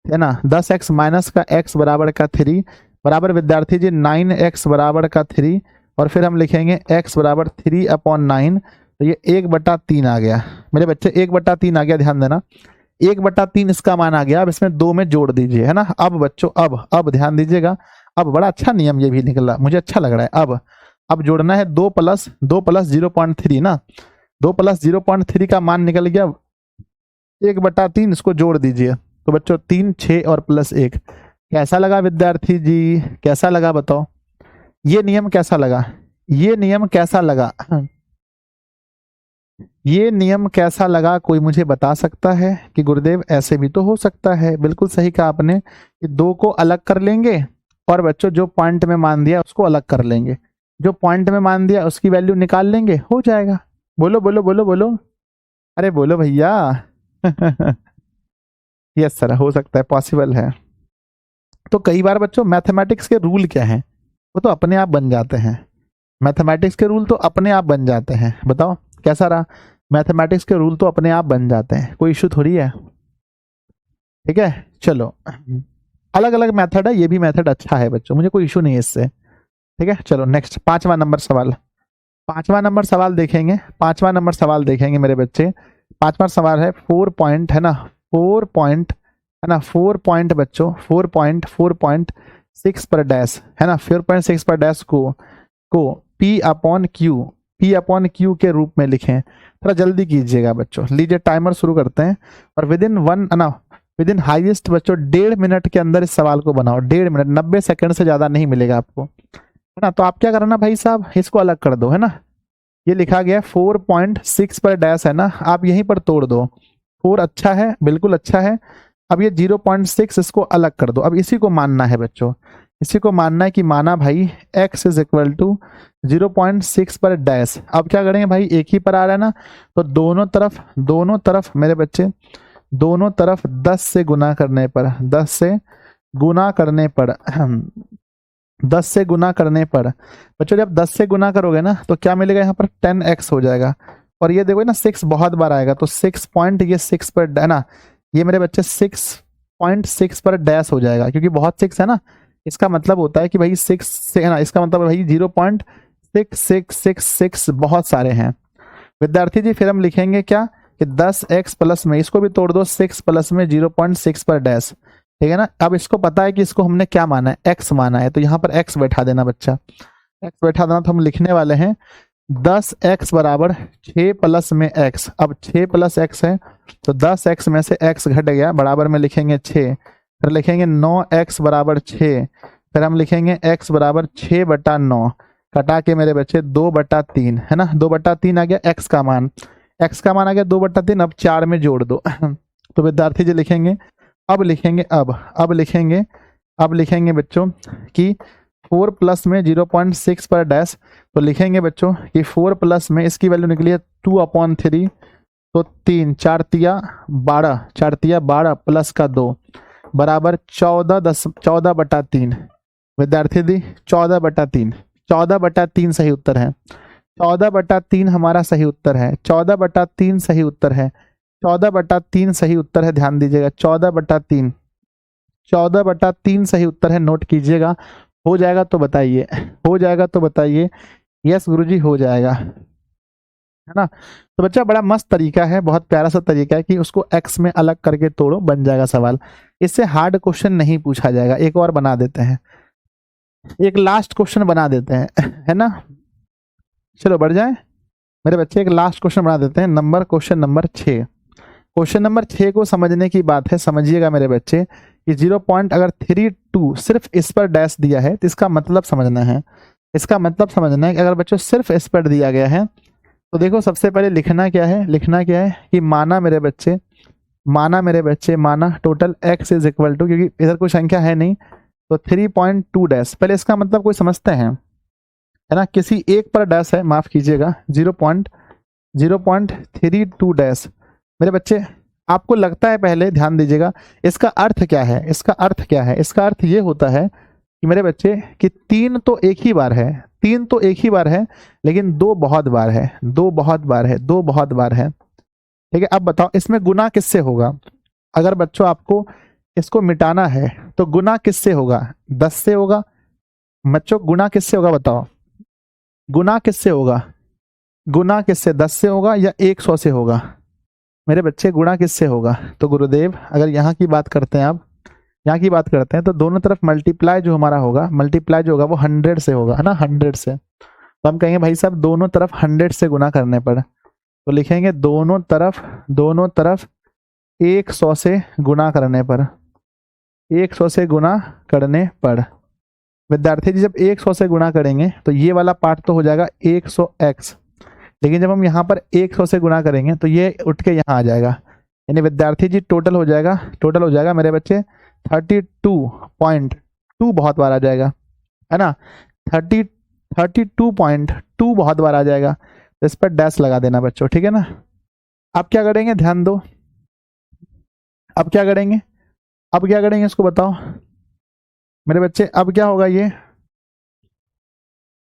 है ना, 10x माइनस का x बराबर का 3 बराबर विद्यार्थी जी 9x बराबर का 3, और फिर हम लिखेंगे x बराबर 3/9, तो ये 1/3 आ गया मेरे बच्चे, 1/3 आ गया। ध्यान देना 1/3 इसका मान आ गया। अब इसमें 2 में जोड़ दीजिए, है ना। अब बच्चों अब ध्यान दीजिएगा, अब बड़ा अच्छा नियम ये भी निकला, मुझे अच्छा लग रहा है। अब जोड़ना है 2 प्लस 0.3 ना, 2 प्लस 0.3 का मान निकल गया 1/3, इसको जोड़ दीजिए तो बच्चों 3 6 और प्लस 1। कैसा लगा विद्यार्थी जी, कैसा लगा बताओ, ये नियम कैसा लगा, ये नियम कैसा लगा, ये नियम कैसा लगा, कोई मुझे बता सकता है कि गुरुदेव ऐसे भी तो हो सकता है। बिल्कुल सही कहा आपने कि 2 को अलग कर लेंगे और बच्चों जो पॉइंट में मान दिया उसको अलग कर लेंगे, जो पॉइंट में मान दिया उसकी वैल्यू निकाल लेंगे, हो जाएगा। बोलो बोलो बोलो बोलो, अरे बोलो भैया। यस सर, हो सकता है, पॉसिबल है। तो कई बार बच्चों मैथमेटिक्स के रूल क्या हैं, वो तो अपने आप बन जाते हैं। मैथमेटिक्स के रूल तो अपने आप बन जाते हैं। बताओ कैसा रहा, मैथमेटिक्स के रूल तो अपने आप बन जाते हैं, कोई इशू थोड़ी है। ठीक है, चलो अलग अलग मेथड है, ये भी मेथड अच्छा है बच्चों, मुझे कोई इशू नहीं है इससे। ठीक है, चलो नेक्स्ट 5वां नंबर सवाल, 5वां नंबर सवाल देखेंगे, 5वां नंबर सवाल देखेंगे मेरे बच्चे। 5वां सवाल है 4 पॉइंट, है ना, 4 पॉइंट, है ना, 4 पॉइंट बच्चों, 4.6 पर डैश, है ना, 4.6 पर डैश को P अपॉन क्यू के रूप में लिखें। थोड़ा जल्दी कीजिएगा बच्चों, लीजिए टाइमर शुरू करते हैं और विद इन हाईएस्ट बच्चों 1.5 मिनट के अंदर इस सवाल को बनाओ। 1.5 मिनट, 90 सेकंड से ज्यादा नहीं मिलेगा आपको, है ना। तो आप क्या करना भाई साहब, इसको अलग कर दो, है ना। ये लिखा गया 4.6 पर डैश, है ना, आप यहीं पर तोड़ दो। 4 अच्छा है, बिल्कुल अच्छा है। अब ये 0.6 इसको अलग कर दो। अब इसी को मानना है बच्चों, इसी को मानना है कि माना भाई x इज इक्वल टू 0.6 पर डैश। अब क्या करेंगे भाई, एक ही पर आ रहा है ना, तो दोनों तरफ मेरे बच्चे, दोनों तरफ 10 से गुना करने पर, 10 से गुना करने पर 10 से गुना करने पर बच्चों, जब 10 से गुना करोगे ना तो क्या मिलेगा यहाँ पर 10x हो जाएगा। और ये देखो ना 6 बहुत बार आएगा, तो 6 पॉइंट, ये 6 पर, है ना, ये मेरे बच्चे 6.6 पर डैश हो जाएगा, क्योंकि बहुत 6 है ना, इसका मतलब होता है कि भाई 6 से, है ना, इसका मतलब भाई 0.6666 बहुत सारे हैं विद्यार्थी जी। फिर हम लिखेंगे क्या कि 10x प्लस में इसको भी तोड़ दो, 6 प्लस में 0.6 पर डैश, ठीक है ना। अब इसको पता है कि इसको हमने क्या माना है, x माना है, तो यहाँ पर x बैठा देना बच्चा, x बैठा देना। तो हम लिखने वाले हैं 10x बराबर 6 प्लस में x। अब 6 प्लस x है तो 10x में से x घट गया, बराबर में लिखेंगे 6, फिर लिखेंगे 9x बराबर 6, फिर हम लिखेंगे x बराबर 6/9, कटा के मेरे बच्चे 2/3, है ना, 2/3 आ गया x का मान, x का मान आ गया 2/3। अब 4 में जोड़ दो तो विद्यार्थी जी लिखेंगे, अब लिखेंगे बच्चों कि 4 प्लस में 0.6 पर डैश, तो लिखेंगे बच्चों कि 4 प्लस में इसकी वैल्यू निकली है 2/3, तो 3 4 तिया 12, 4 तिया 12 प्लस का 2 बराबर 14/3 विद्यार्थी दी 14/3, 14/3 सही उत्तर है, 14/3 हमारा सही उत्तर है, 14/3 सही उत्तर है, 14/3 सही उत्तर है। ध्यान दीजिएगा 14/3, 14/3 सही उत्तर है, नोट कीजिएगा। हो जाएगा तो बताइए, हो जाएगा तो बताइए। यस गुरुजी हो जाएगा, है ना। तो बच्चा बड़ा मस्त तरीका है, बहुत प्यारा सा तरीका है कि उसको x में अलग करके तोड़ो, बन जाएगा सवाल। इससे हार्ड क्वेश्चन नहीं पूछा जाएगा। एक और बना देते हैं, एक लास्ट क्वेश्चन बना देते हैं, है ना। चलो बढ़ जाए, मेरे बच्चे एक लास्ट क्वेश्चन बना देते हैं, क्वेश्चन नंबर 6। क्वेश्चन नंबर 6 को समझने की बात है, समझिएगा मेरे बच्चे कि 0.32 सिर्फ इस पर डैश दिया है, तो इसका मतलब समझना है। इसका मतलब समझना है कि अगर बच्चों सिर्फ इस पर दिया गया है तो देखो सबसे पहले लिखना क्या है, लिखना क्या है कि माना मेरे बच्चे, माना total x is equal to, क्योंकि इधर कोई संख्या है नहीं तो 3.2 डैश। पहले इसका मतलब कोई समझते हैं, है ना, किसी एक पर डैश है, माफ कीजिएगा, 0.32 डैश। मेरे बच्चे आपको लगता है, पहले ध्यान दीजिएगा इसका अर्थ क्या है, इसका अर्थ क्या है, इसका अर्थ ये होता है कि मेरे बच्चे कि 3 तो एक ही बार है, 3 तो एक ही बार है, लेकिन 2 बहुत बार है, 2 बहुत बार है, 2 बहुत बार है। ठीक है, अब बताओ इसमें गुना किससे होगा? अगर बच्चों आपको इसको मिटाना है तो गुना किससे होगा? 10 से होगा। बच्चों गुना किससे होगा बताओ, गुना किससे होगा? गुना किससे? 10 से होगा या 100 से होगा? मेरे बच्चे गुणा किससे होगा? तो गुरुदेव अगर यहाँ की बात करते हैं, आप यहाँ की बात करते हैं तो दोनों तरफ मल्टीप्लाई जो हमारा होगा, मल्टीप्लाई जो होगा वो 100 से होगा, है ना, 100 से। तो हम कहेंगे भाई साहब दोनों तरफ 100 से गुना करने पर, तो लिखेंगे दोनों तरफ 100 से गुना करने पर, 100 से गुना करने पर। विद्यार्थी जी जब 100 से गुणा करेंगे तो ये वाला पार्ट तो हो जाएगा 100x, लेकिन जब हम यहाँ पर 100 से गुणा करेंगे तो ये उठ के यहाँ आ जाएगा, यानी विद्यार्थी जी टोटल हो जाएगा मेरे बच्चे 32.2 बहुत बार आ जाएगा, है ना, 32.2 बहुत बार आ जाएगा। तो इस पर डैश लगा देना बच्चों, ठीक है ना। अब क्या करेंगे, ध्यान दो, अब क्या करेंगे, अब क्या करेंगे इसको बताओ मेरे बच्चे, अब क्या होगा ये,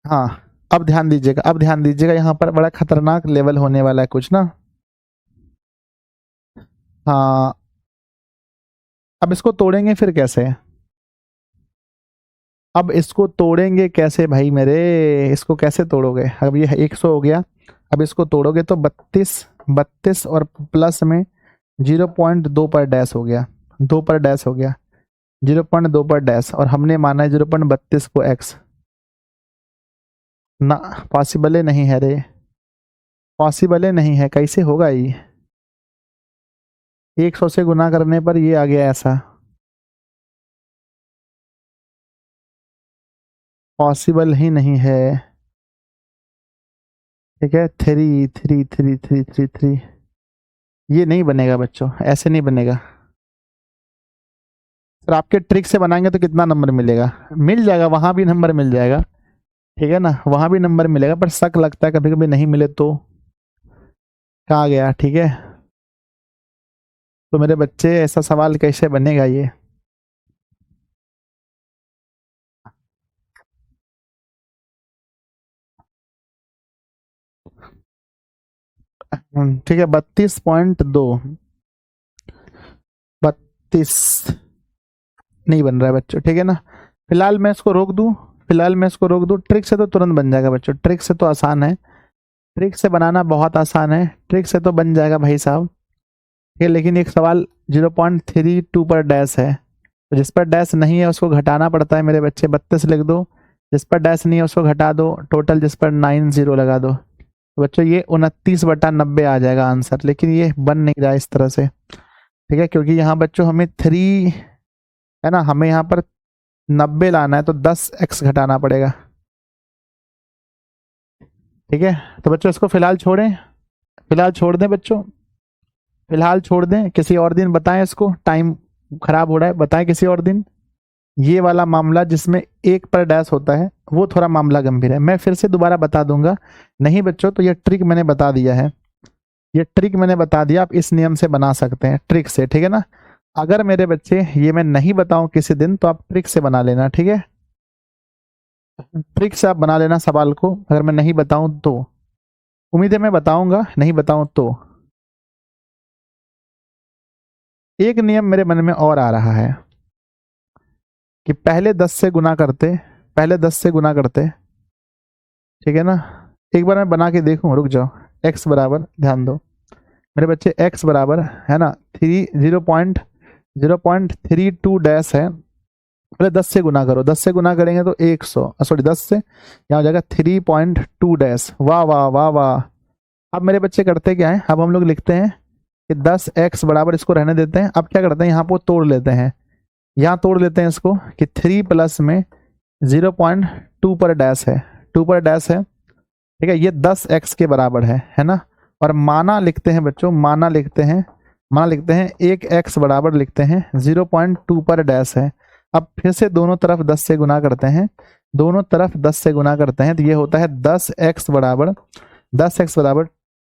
हाँ अब ध्यान दीजिएगा, अब ध्यान दीजिएगा, यहाँ पर बड़ा खतरनाक लेवल होने वाला है कुछ ना। हाँ अब इसको तोड़ेंगे फिर कैसे, अब इसको तोड़ेंगे कैसे भाई मेरे, इसको कैसे तोड़ोगे? अब ये 100 हो गया, अब इसको तोड़ोगे तो 32 और प्लस में 0.2 पर डैश हो गया, 2 पर डैश हो गया, 0.2 पर डैश, और हमने माना है 0.32 को x। ना पॉसिबल नहीं है रे, पॉसिबल नहीं है, कैसे होगा ये? 100 से गुना करने पर ये आ गया ऐसा, पॉसिबल ही नहीं है। ठीक है, 3 ये नहीं बनेगा बच्चों, ऐसे नहीं बनेगा। सर आपके ट्रिक से बनाएंगे तो कितना नंबर मिलेगा? मिल जाएगा, वहां भी नंबर मिल जाएगा, ठीक है ना, वहां भी नंबर मिलेगा, पर शक लगता है कभी कभी नहीं मिले तो। कहाँ गया? ठीक है, तो मेरे बच्चे ऐसा सवाल कैसे बनेगा ये? ठीक है, 32.2, 32 नहीं बन रहा है बच्चों, ठीक है ना। फिलहाल मैं इसको रोक दूं, ट्रिक से तो तुरंत बन जाएगा बच्चों, ट्रिक से तो आसान है, ट्रिक से बनाना बहुत आसान है, ट्रिक से तो बन जाएगा भाई साहब। ठीक है, लेकिन एक सवाल 0.32 पर डैश है, तो जिस पर डैश नहीं है उसको घटाना पड़ता है मेरे बच्चे, 32 लिख दो, जिस पर डैश नहीं है उसको घटा दो, टोटल जिस पर 90 लगा दो, तो बच्चों ये 29/90 आ जाएगा आंसर, लेकिन ये बन नहीं रहा इस तरह से। ठीक है, क्योंकि यहाँ बच्चों हमें 3 है ना, हमें यहाँ पर 90 लाना है तो 10x घटाना पड़ेगा। ठीक है, तो बच्चों इसको फिलहाल छोड़ें, फिलहाल छोड़ दें बच्चों, फिलहाल छोड़ दें, किसी और दिन बताएं, इसको टाइम खराब हो रहा है, बताएं किसी और दिन। ये वाला मामला जिसमें 1 पर डैश होता है वो थोड़ा मामला गंभीर है, मैं फिर से दोबारा बता दूंगा। नहीं बच्चों तो ये ट्रिक मैंने बता दिया है, ये ट्रिक मैंने बता दिया, आप इस नियम से बना सकते हैं, ट्रिक से, ठीक है ना। अगर मेरे बच्चे ये मैं नहीं बताऊं किसी दिन तो आप ट्रिक से बना लेना, ठीक है, ट्रिक से आप बना लेना सवाल को, अगर मैं नहीं बताऊं तो। उम्मीद है मैं बताऊंगा, नहीं बताऊं तो। एक नियम मेरे मन में और आ रहा है कि पहले 10 से गुना करते, पहले 10 से गुना करते, ठीक है ना। एक बार मैं बना के देखूं, रुक जाओ, x बराबर, ध्यान दो मेरे बच्चे, x बराबर है ना 0.32 डैश है, पहले 10 से गुना करो, 10 से गुना करेंगे तो 100, सॉरी 10 से यहाँ हो जाएगा 3.2 डैश, वाह वाह वाह वाह, अब मेरे बच्चे करते क्या है, अब हम लोग लिखते हैं कि 10x बराबर, इसको रहने देते हैं। अब क्या करते हैं, यहाँ पर तोड़ लेते हैं, यहाँ तोड़ लेते हैं इसको कि 3 प्लस में 0.2 पर डैश है, 2 पर डैश है, ठीक है। ये 10x के बराबर है ना। और माना लिखते हैं बच्चों, माना लिखते हैं, माना लिखते हैं 1x बराबर लिखते हैं 0.2 पर डैश है। अब फिर से दोनों तरफ 10 से गुना करते हैं, दोनों तरफ 10 से गुना करते हैं, तो ये होता है 10x बराबर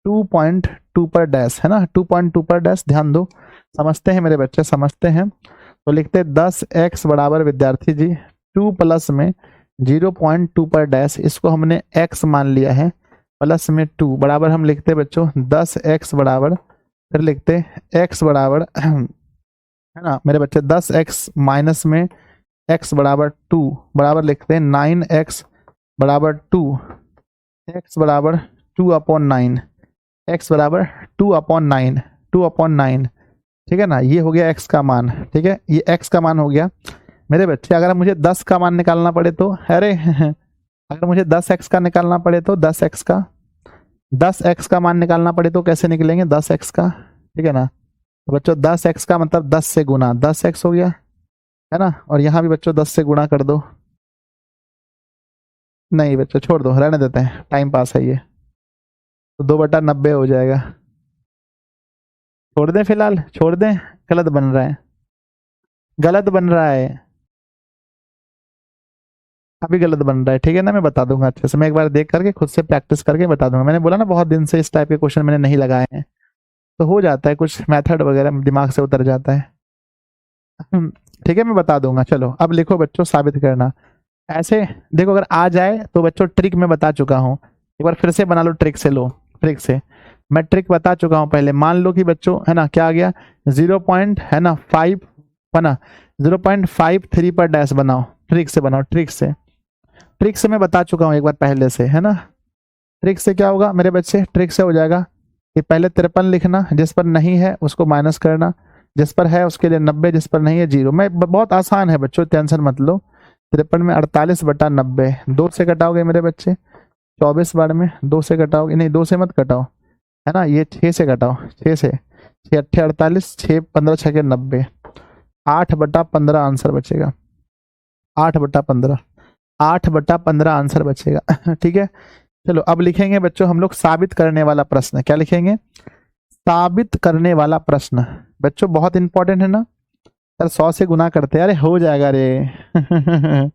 2.2 पर डैश, है ना। 2.2 पर डैश, ध्यान दो, समझते हैं मेरे बच्चे, समझते हैं। तो लिखते हैं 10x बराबर विद्यार्थी जी 2 प्लस में 0.2 पर डैश, इसको हमने x मान लिया है, प्लस में 2 बराबर हम लिखते हैं बच्चों 10x बराबर, फिर लिखते x बराबर है ना मेरे बच्चे 10x माइनस में x बराबर 2 बराबर लिखते हैं 9x बराबर 2, x बराबर 2/9, x बराबर 2/9, 2/9, ठीक है ना। ये हो गया x का मान, ठीक है, ये x का मान हो गया मेरे बच्चे। अगर मुझे 10 का मान निकालना पड़े तो, अरे अगर मुझे 10x का निकालना पड़े तो 10x का मान निकालना पड़े तो कैसे निकलेंगे 10x का, ठीक है ना। तो बच्चों 10x का मतलब 10 से गुना, 10x हो गया, है ना। और यहाँ भी बच्चों 10 से गुणा कर दो, नहीं बच्चों छोड़ दो, रहने देते हैं, टाइम पास है ये, तो 2/90 हो जाएगा। छोड़ दें फिलहाल, छोड़ दें, गलत बन रहा है, गलत बन रहा है, अभी गलत बन रहा है, ठीक है ना। मैं बता दूंगा अच्छे से, मैं एक बार देख करके खुद से प्रैक्टिस करके बता दूंगा। मैंने बोला ना बहुत दिन से इस टाइप के क्वेश्चन मैंने नहीं लगाए हैं, तो हो जाता है कुछ मेथड वगैरह दिमाग से उतर जाता है, ठीक है। मैं बता दूंगा, चलो अब लिखो बच्चों साबित करना। ऐसे देखो, अगर आ जाए तो बच्चों ट्रिक मैं बता चुका हूँ, एक बार फिर से बना लो ट्रिक से, लो ट्रिक से, मैं ट्रिक बता चुका हूँ पहले। मान लो कि बच्चों है ना क्या आ गया 0.5 है ना 0.53 पर डैश बनाओ, ट्रिक से बनाओ, ट्रिक से, ट्रिक से मैं बता चुका हूँ एक बार पहले से, है ना। ट्रिक से क्या होगा मेरे बच्चे, ट्रिक से हो जाएगा कि पहले 53 लिखना, जिस पर नहीं है उसको माइनस करना, जिस पर है उसके लिए 90, जिस पर नहीं है 0। मैं बहुत आसान है बच्चों, टेंशन मत लो। 53 में 48/90, 2 से कटाओगे मेरे बच्चे, 24 बार में 2 से कटाओगे, नहीं 2 से मत कटाओ, है ना, ये 6 से कटाओ, 6 से, 6 अट्ठे 48, 6 15 6 90, 8/15 आंसर बचेगा, 8/15, 8/15 आंसर बचेगा, ठीक है। चलो अब लिखेंगे बच्चों हम लोग साबित करने वाला प्रश्न, क्या लिखेंगे, साबित करने वाला प्रश्न। बच्चों बहुत इंपॉर्टेंट है ना सर, 100 से गुना करते हैं, अरे हो जाएगा रे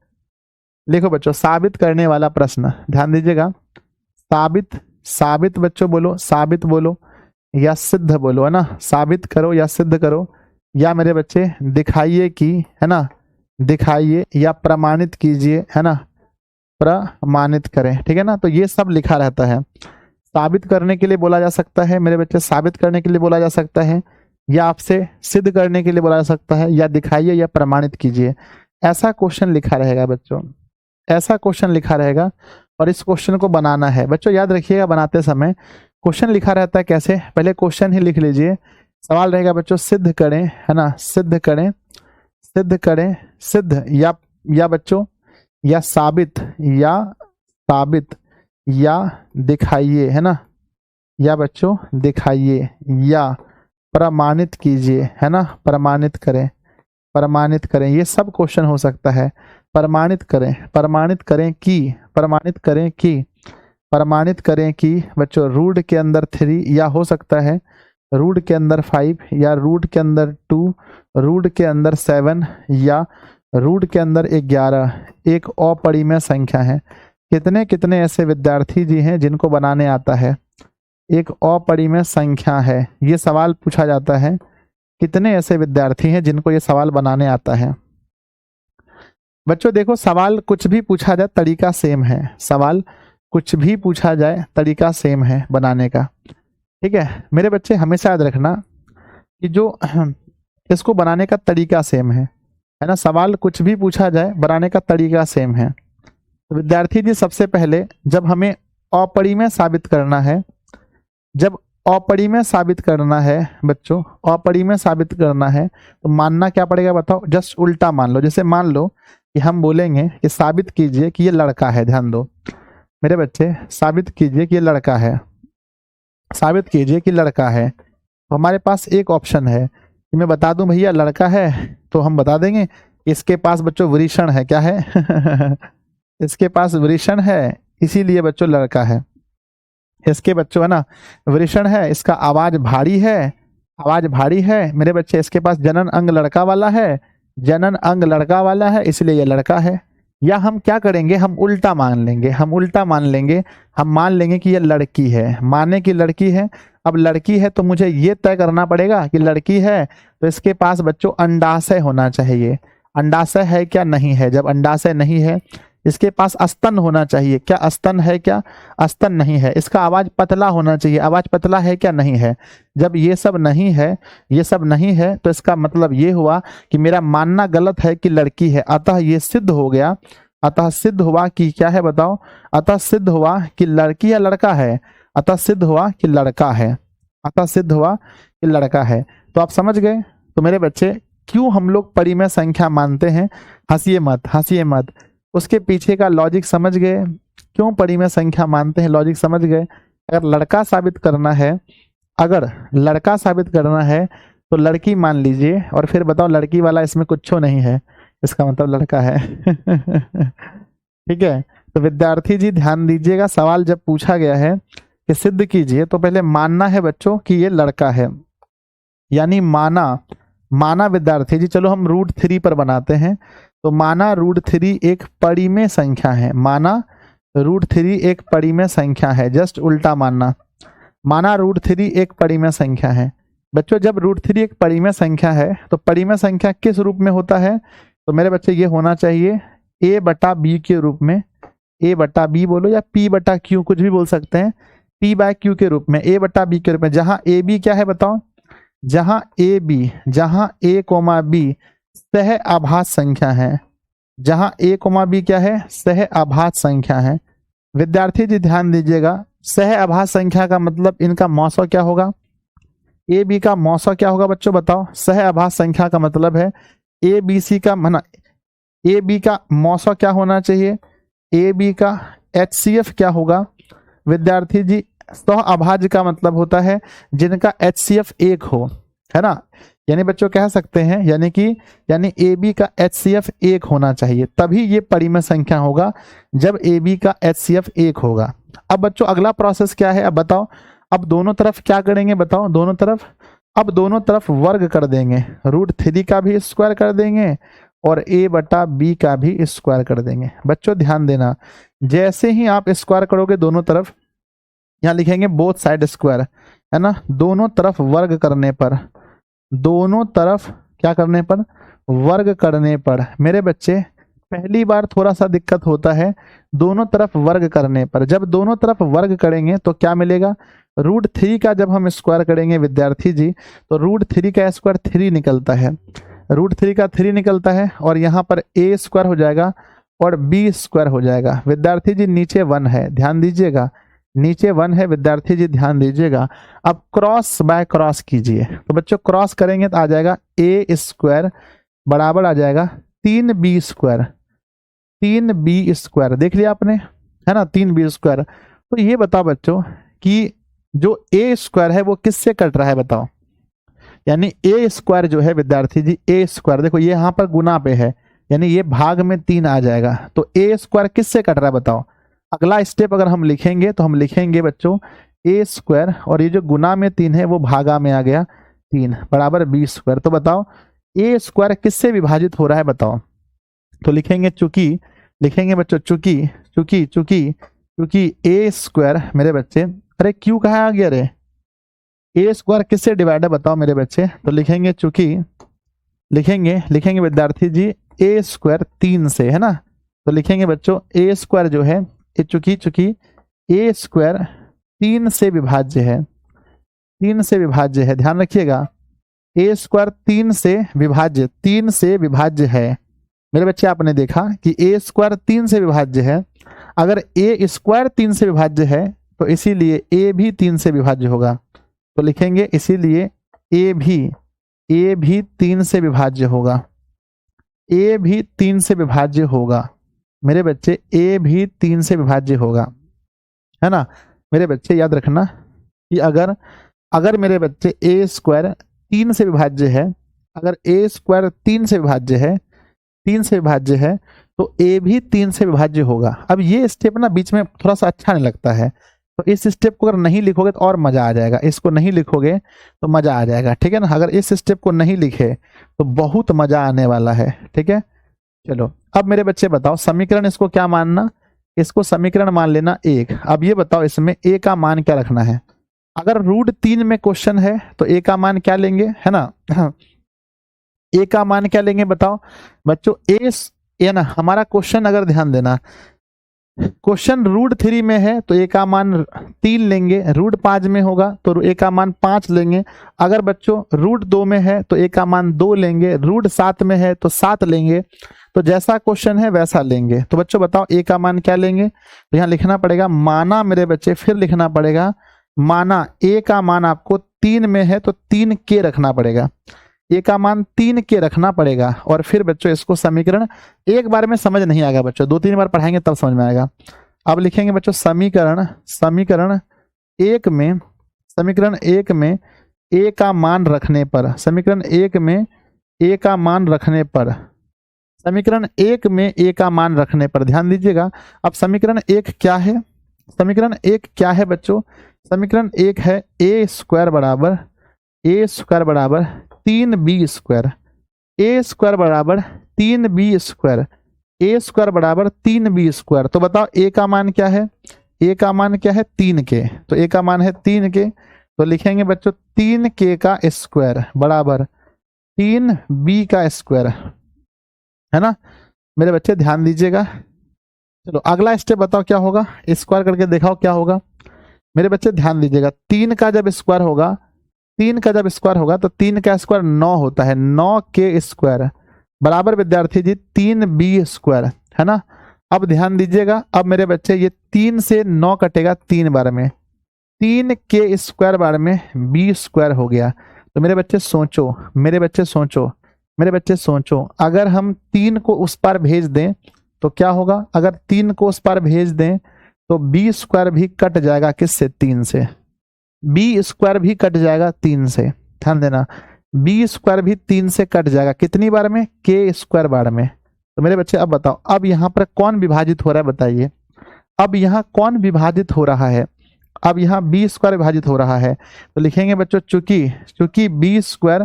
लिखो बच्चों साबित करने वाला प्रश्न, ध्यान दीजिएगा, साबित, साबित बच्चों बोलो, साबित बोलो या सिद्ध बोलो, है ना, साबित करो या सिद्ध करो, या मेरे बच्चे दिखाइए कि, है ना, दिखाइए या प्रमाणित कीजिए, है ना, प्रमाणित करें, ठीक है ना। तो ये सब लिखा रहता है। साबित करने के लिए बोला जा सकता है मेरे बच्चे, साबित करने के लिए बोला जा सकता है, या आपसे सिद्ध करने के लिए बोला जा सकता है, या दिखाइए या प्रमाणित कीजिए। ऐसा क्वेश्चन लिखा रहेगा बच्चों, ऐसा क्वेश्चन लिखा रहेगा, और इस क्वेश्चन को बनाना है बच्चों, याद रखिएगा बनाते समय क्वेश्चन लिखा रहता है कैसे, पहले क्वेश्चन ही लिख लीजिए। सवाल रहेगा बच्चों सिद्ध करें, है ना, सिद्ध करें, सिद्ध करें, सिद्ध या बच्चों या साबित, या साबित, या दिखाइए, है ना, या बच्चों दिखाइए या प्रमाणित कीजिए, है ना, प्रमाणित करें, प्रमाणित करें, ये सब क्वेश्चन हो सकता है। प्रमाणित करें, प्रमाणित करें कि, प्रमाणित करें कि, प्रमाणित करें कि बच्चों रूट के अंदर 3, या हो सकता है रूट के अंदर 5, या रूट के अंदर 2, रूट के अंदर 7, या रूट के अंदर 11 एक अपरिमेय संख्या है। कितने कितने ऐसे विद्यार्थी जी हैं जिनको बनाने आता है, एक अपरिमेय संख्या है, ये सवाल पूछा जाता है। कितने ऐसे विद्यार्थी हैं जिनको ये सवाल बनाने आता है। बच्चों देखो सवाल कुछ भी पूछा जाए तरीका सेम है, सवाल कुछ भी पूछा जाए तरीका सेम है बनाने का, ठीक है। मेरे बच्चे हमेशा याद रखना कि जो इसको बनाने का तरीका सेम है ना, सवाल कुछ भी पूछा जाए बनाने का तरीका सेम है। तो विद्यार्थी जी सबसे पहले जब हमें अपरिमेय साबित करना है, जब अपरिमेय साबित करना है बच्चों, अपरिमेय साबित करना है तो मानना क्या पड़ेगा बताओ, जस्ट उल्टा मान लो। जैसे मान लो कि हम बोलेंगे कि साबित कीजिए कि ये लड़का है, ध्यान दो मेरे बच्चे, साबित कीजिए कि ये लड़का है, साबित कीजिए कि लड़का है। तो हमारे पास एक ऑप्शन है कि मैं बता दूं भैया लड़का है, तो हम बता देंगे इसके पास बच्चों वृषण है। क्या है? इसके पास वृषण है, इसीलिए बच्चों लड़का है। इसके बच्चों है ना वृषण है, इसका आवाज भारी है, आवाज भारी है मेरे बच्चे। इसके पास जनन अंग लड़का वाला है, जनन अंग लड़का वाला है, इसलिए ये लड़का है। या हम क्या करेंगे, हम उल्टा मान लेंगे, हम उल्टा मान लेंगे, हम मान लेंगे कि ये लड़की है, माने कि लड़की है। अब लड़की है तो मुझे ये तय करना पड़ेगा कि लड़की है तो इसके पास बच्चों अंडाशय होना चाहिए। अंडाशय है क्या? नहीं है। जब अंडाशय नहीं है, इसके पास स्तन होना चाहिए। क्या स्तन है? क्या स्तन नहीं है। इसका आवाज पतला होना चाहिए, आवाज पतला है क्या? नहीं है। जब ये सब नहीं है, ये सब नहीं है, तो इसका मतलब ये हुआ कि मेरा मानना गलत है कि लड़की है। अतः ये सिद्ध हो गया, अतः सिद्ध हुआ कि क्या है बताओ? अतः सिद्ध हुआ कि लड़की या लड़का है। अतः सिद्ध हुआ कि लड़का है, अतः सिद्ध हुआ कि लड़का है। तो आप समझ गए? तो मेरे बच्चे क्यों हम लोग परिमेय संख्या मानते हैं? हंसिए मत, हंसिए मत, उसके पीछे का लॉजिक समझ गए? क्यों परिमेय संख्या मानते हैं, लॉजिक समझ गए? अगर लड़का साबित करना है, अगर लड़का साबित करना है तो लड़की मान लीजिए, और फिर बताओ लड़की वाला इसमें कुछ नहीं है, इसका मतलब लड़का है। ठीक है। तो विद्यार्थी जी ध्यान दीजिएगा, सवाल जब पूछा गया है कि सिद्ध कीजिए, तो पहले मानना है बच्चों कि ये लड़का है, यानी माना, माना विद्यार्थी जी। चलो हम √3 पर बनाते हैं। तो माना √3 एक परिमेय संख्या है, माना √3 एक परिमेय संख्या है, जस्ट उल्टा मानना। माना √3 एक परिमेय संख्या है। बच्चों जब √3 एक परिमेय संख्या है तो परिमेय संख्या किस रूप में होता है? तो मेरे बच्चे ये होना चाहिए a/b के रूप में। a/b बोलो या p/q, कुछ भी बोल सकते हैं। p/q के रूप में, a/b के रूप में, जहां ab क्या है बताओ? जहां ab, जहां a, b सह आभास संख्या है, जहां a, b क्या है? सह आभास संख्या है। विद्यार्थी जी ध्यान दीजिएगा, सह आभास संख्या का मतलब इनका मौसा क्या होगा? ए बी का मौसा क्या होगा बच्चों बताओ? सह आभास संख्या का मतलब है ए बी सी का मना, ए बी का मौसा क्या होना चाहिए? ए बी का HCF क्या होगा विद्यार्थी जी? सह अभाज्य का मतलब होता है जिनका HCF 1 हो, है ना। यानी बच्चों कह सकते हैं, यानी ए बी का HCF 1 होना चाहिए, तभी ये परिमेय संख्या होगा जब ए बी का HCF 1 होगा। अब बच्चों अगला प्रोसेस क्या है? अब बताओ, अब दोनों तरफ क्या करेंगे बताओ? दोनों तरफ, अब दोनों तरफ वर्ग कर देंगे, √3 का भी स्क्वायर कर देंगे और a/b का भी स्क्वायर कर देंगे। बच्चों ध्यान देना, जैसे ही आप स्क्वायर करोगे दोनों तरफ, यहाँ लिखेंगे बोथ साइड स्क्वायर, है ना। दोनों तरफ वर्ग करने पर, दोनों तरफ क्या करने पर? वर्ग करने पर। मेरे बच्चे पहली बार थोड़ा सा दिक्कत होता है दोनों तरफ वर्ग करने पर। जब दोनों तरफ वर्ग करेंगे तो क्या मिलेगा? √3 का जब हम स्क्वायर करेंगे विद्यार्थी जी, तो √3 का स्क्वायर 3 निकलता है, √3 का 3 निकलता है, और यहाँ पर a स्क्वायर हो जाएगा और b स्क्वायर हो जाएगा। विद्यार्थी जी नीचे 1 है, ध्यान दीजिएगा, नीचे 1 है विद्यार्थी जी, ध्यान दीजिएगा। अब क्रॉस बाय क्रॉस कीजिए, तो बच्चों क्रॉस करेंगे तो आ जाएगा a स्क्वायर बराबर आ जाएगा 3b स्क्वायर, 3b स्क्वायर। देख लिया आपने, है ना, 3b स्क्वायर। तो ये बताओ बच्चों कि जो a स्क्वायर है वो किससे कट रहा है बताओ? यानी a स्क्वायर जो है विद्यार्थी जी, a स्क्वायर देखो ये यहाँ पर गुना पे है, यानी ये भाग में 3 आ जाएगा, तो a स्क्वायर किससे कट रहा है बताओ? अगला स्टेप अगर हम लिखेंगे तो हम लिखेंगे बच्चों a स्क्वायर, और ये जो गुना में 3 है वो भागा में आ गया 3 बराबर b स्क्वायर। तो बताओ a स्क्वायर किससे विभाजित हो रहा है बताओ? तो लिखेंगे चूंकि, लिखेंगे बच्चों चूंकि, चूंकि चूंकि चूंकि a स्क्वायर मेरे बच्चे, अरे क्यों कहा आ गया रे? ए स्क्वायर किससे डिवाइड है बताओ मेरे बच्चे? तो लिखेंगे चूंकि, लिखेंगे विद्यार्थी जी ए स्क्वायर 3 से, है ना। तो लिखेंगे बच्चों ए स्क्वायर जो है ये चूंकि ए स्क्वायर 3 से विभाज्य है, 3 से विभाज्य है, ध्यान रखिएगा। ए स्क्वायर 3 से विभाज्य, 3 से विभाज्य है मेरे बच्चे। आपने देखा कि ए स्क्वायर 3 से विभाज्य है, अगर ए स्क्वायर 3 से विभाज्य है तो इसीलिए ए भी 3 से विभाज्य होगा। तो लिखेंगे इसीलिए ए भी 3 से विभाज्य होगा, ए भी 3 से विभाज्य होगा मेरे बच्चे, ए भी 3 से विभाज्य होगा, है ना। मेरे बच्चे याद रखना, कि अगर अगर मेरे बच्चे ए स्क्वायर 3 से विभाज्य है, अगर ए स्क्वायर 3 से विभाज्य है, 3 से विभाज्य है, तो ए भी 3 से विभाज्य होगा। अब ये स्टेप ना बीच में थोड़ा सा अच्छा नहीं लगता है, तो इस स्टेप को अगर नहीं लिखोगे तो और मजा आ जाएगा, इसको नहीं लिखोगे तो मजा आ जाएगा, ठीक है ना। अगर इस स्टेप को नहीं लिखे तो बहुत मजा आने वाला है, ठीक है। चलो अब मेरे बच्चे बताओ, समीकरण इसको क्या मानना, इसको समीकरण मान लेना 1। अब ये बताओ इसमें ए का मान क्या रखना है। अगर √3 में क्वेश्चन है तो ए का मान क्या लेंगे, है ना। ए का मान क्या लेंगे बताओ बच्चों, ए ना हमारा क्वेश्चन, अगर ध्यान देना क्वेश्चन √3 में है तो ए का मान 3 लेंगे, √5 में होगा तो ए का मान 5 लेंगे। अगर बच्चों √2 में है तो ए का मान 2 लेंगे, √7 में है तो 7 लेंगे। तो जैसा क्वेश्चन है वैसा लेंगे। तो बच्चों बताओ ए का मान क्या लेंगे, तो यहाँ लिखना पड़ेगा माना मेरे बच्चे, फिर लिखना पड़ेगा माना ए का मान आपको 3 में है तो 3 के रखना पड़ेगा, ए का मान 3 के रखना पड़ेगा। और फिर बच्चों इसको समीकरण, एक बार में समझ नहीं आएगा बच्चों, 2-3 बार पढ़ाएंगे तब समझ में आएगा। अब लिखेंगे बच्चों समीकरण 1 में, समीकरण 1 में ए का मान रखने पर, समीकरण 1 में ए का मान रखने पर, समीकरण 1 में ए का मान रखने पर ध्यान दीजिएगा। अब समीकरण 1 क्या है, समीकरण 1 क्या है बच्चों, समीकरण 1 है ए स्क्वायर बराबर 3b स्क्वायर, ए स्क्वायर बराबर 3b स्क्वायर, ए स्क्वायर बराबर 3b स्क्वायर। तो बताओ ए का मान क्या है, ए का मान क्या है 3 के, तो ए का मान है 3 के, तो लिखेंगे बच्चों 3 के का स्क्वायर बराबर 3b का स्क्वायर, है ना। मेरे बच्चे ध्यान दीजिएगा। चलो अगला स्टेप बताओ क्या होगा, स्क्वायर करके दिखाओ क्या होगा। मेरे बच्चे ध्यान दीजिएगा, 3 का जब स्क्वायर होगा, 3 का जब स्क्वायर होगा तो 3 का स्क्वायर 9 होता है, 9 के स्क्वायर बराबर विद्यार्थी जी 3b स्क्वायर, है ना। अब ध्यान दीजिएगा, अब मेरे बच्चे ये 3 से 9 कटेगा 3 बार में, 3 के स्क्वायर बार में b स्क्वायर हो गया। तो मेरे बच्चे सोचो, मेरे बच्चे सोचो, मेरे बच्चे सोचो, अगर हम 3 को उस पार भेज दें तो क्या होगा, अगर 3 को उस पार भेज दें तो b स्क्वायर भी कट जाएगा, किससे, 3 से, b स्क्वायर भी कट जाएगा 3 से, ध्यान देना, b स्क्वायर भी 3 से कट जाएगा, कितनी बार में, k स्क्वायर बार में। तो मेरे बच्चे अब बताओ, अब यहाँ पर कौन विभाजित हो रहा है बताइए, अब यहाँ कौन विभाजित हो रहा है, अब यहाँ b स्क्वायर विभाजित हो रहा है। तो लिखेंगे बच्चों चूंकि b स्क्वायर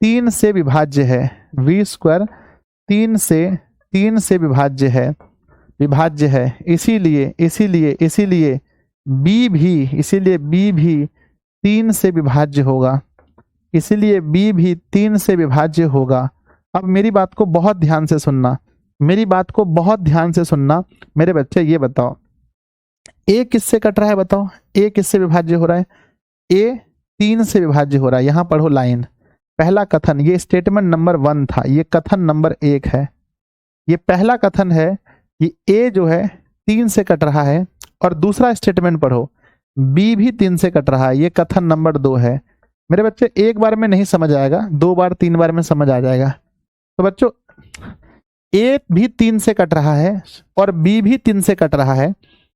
3 से विभाज्य है, b स्क्वायर 3 से विभाज्य है, इसीलिए b भी 3 से विभाज्य होगा, इसीलिए b भी 3 से विभाज्य होगा। अब मेरी बात को बहुत ध्यान से सुनना, मेरी बात को बहुत ध्यान से सुनना मेरे बच्चे, ये बताओ a किससे कट रहा है, बताओ a किससे विभाज्य हो रहा है, a 3 से विभाज्य हो रहा है। यहाँ पढ़ो लाइन, पहला कथन, ये स्टेटमेंट नंबर 1 था, ये कथन नंबर 1 है, ये पहला कथन है कि a जो है 3 से कट रहा है, और दूसरा स्टेटमेंट पढ़ो b भी 3 से कट रहा है, ये कथन नंबर 2 है। मेरे बच्चे एक बार में नहीं समझ आएगा, 2 बार 3 बार में समझ आ जाएगा। तो बच्चों a भी 3 से कट रहा है और b भी 3 से कट रहा है,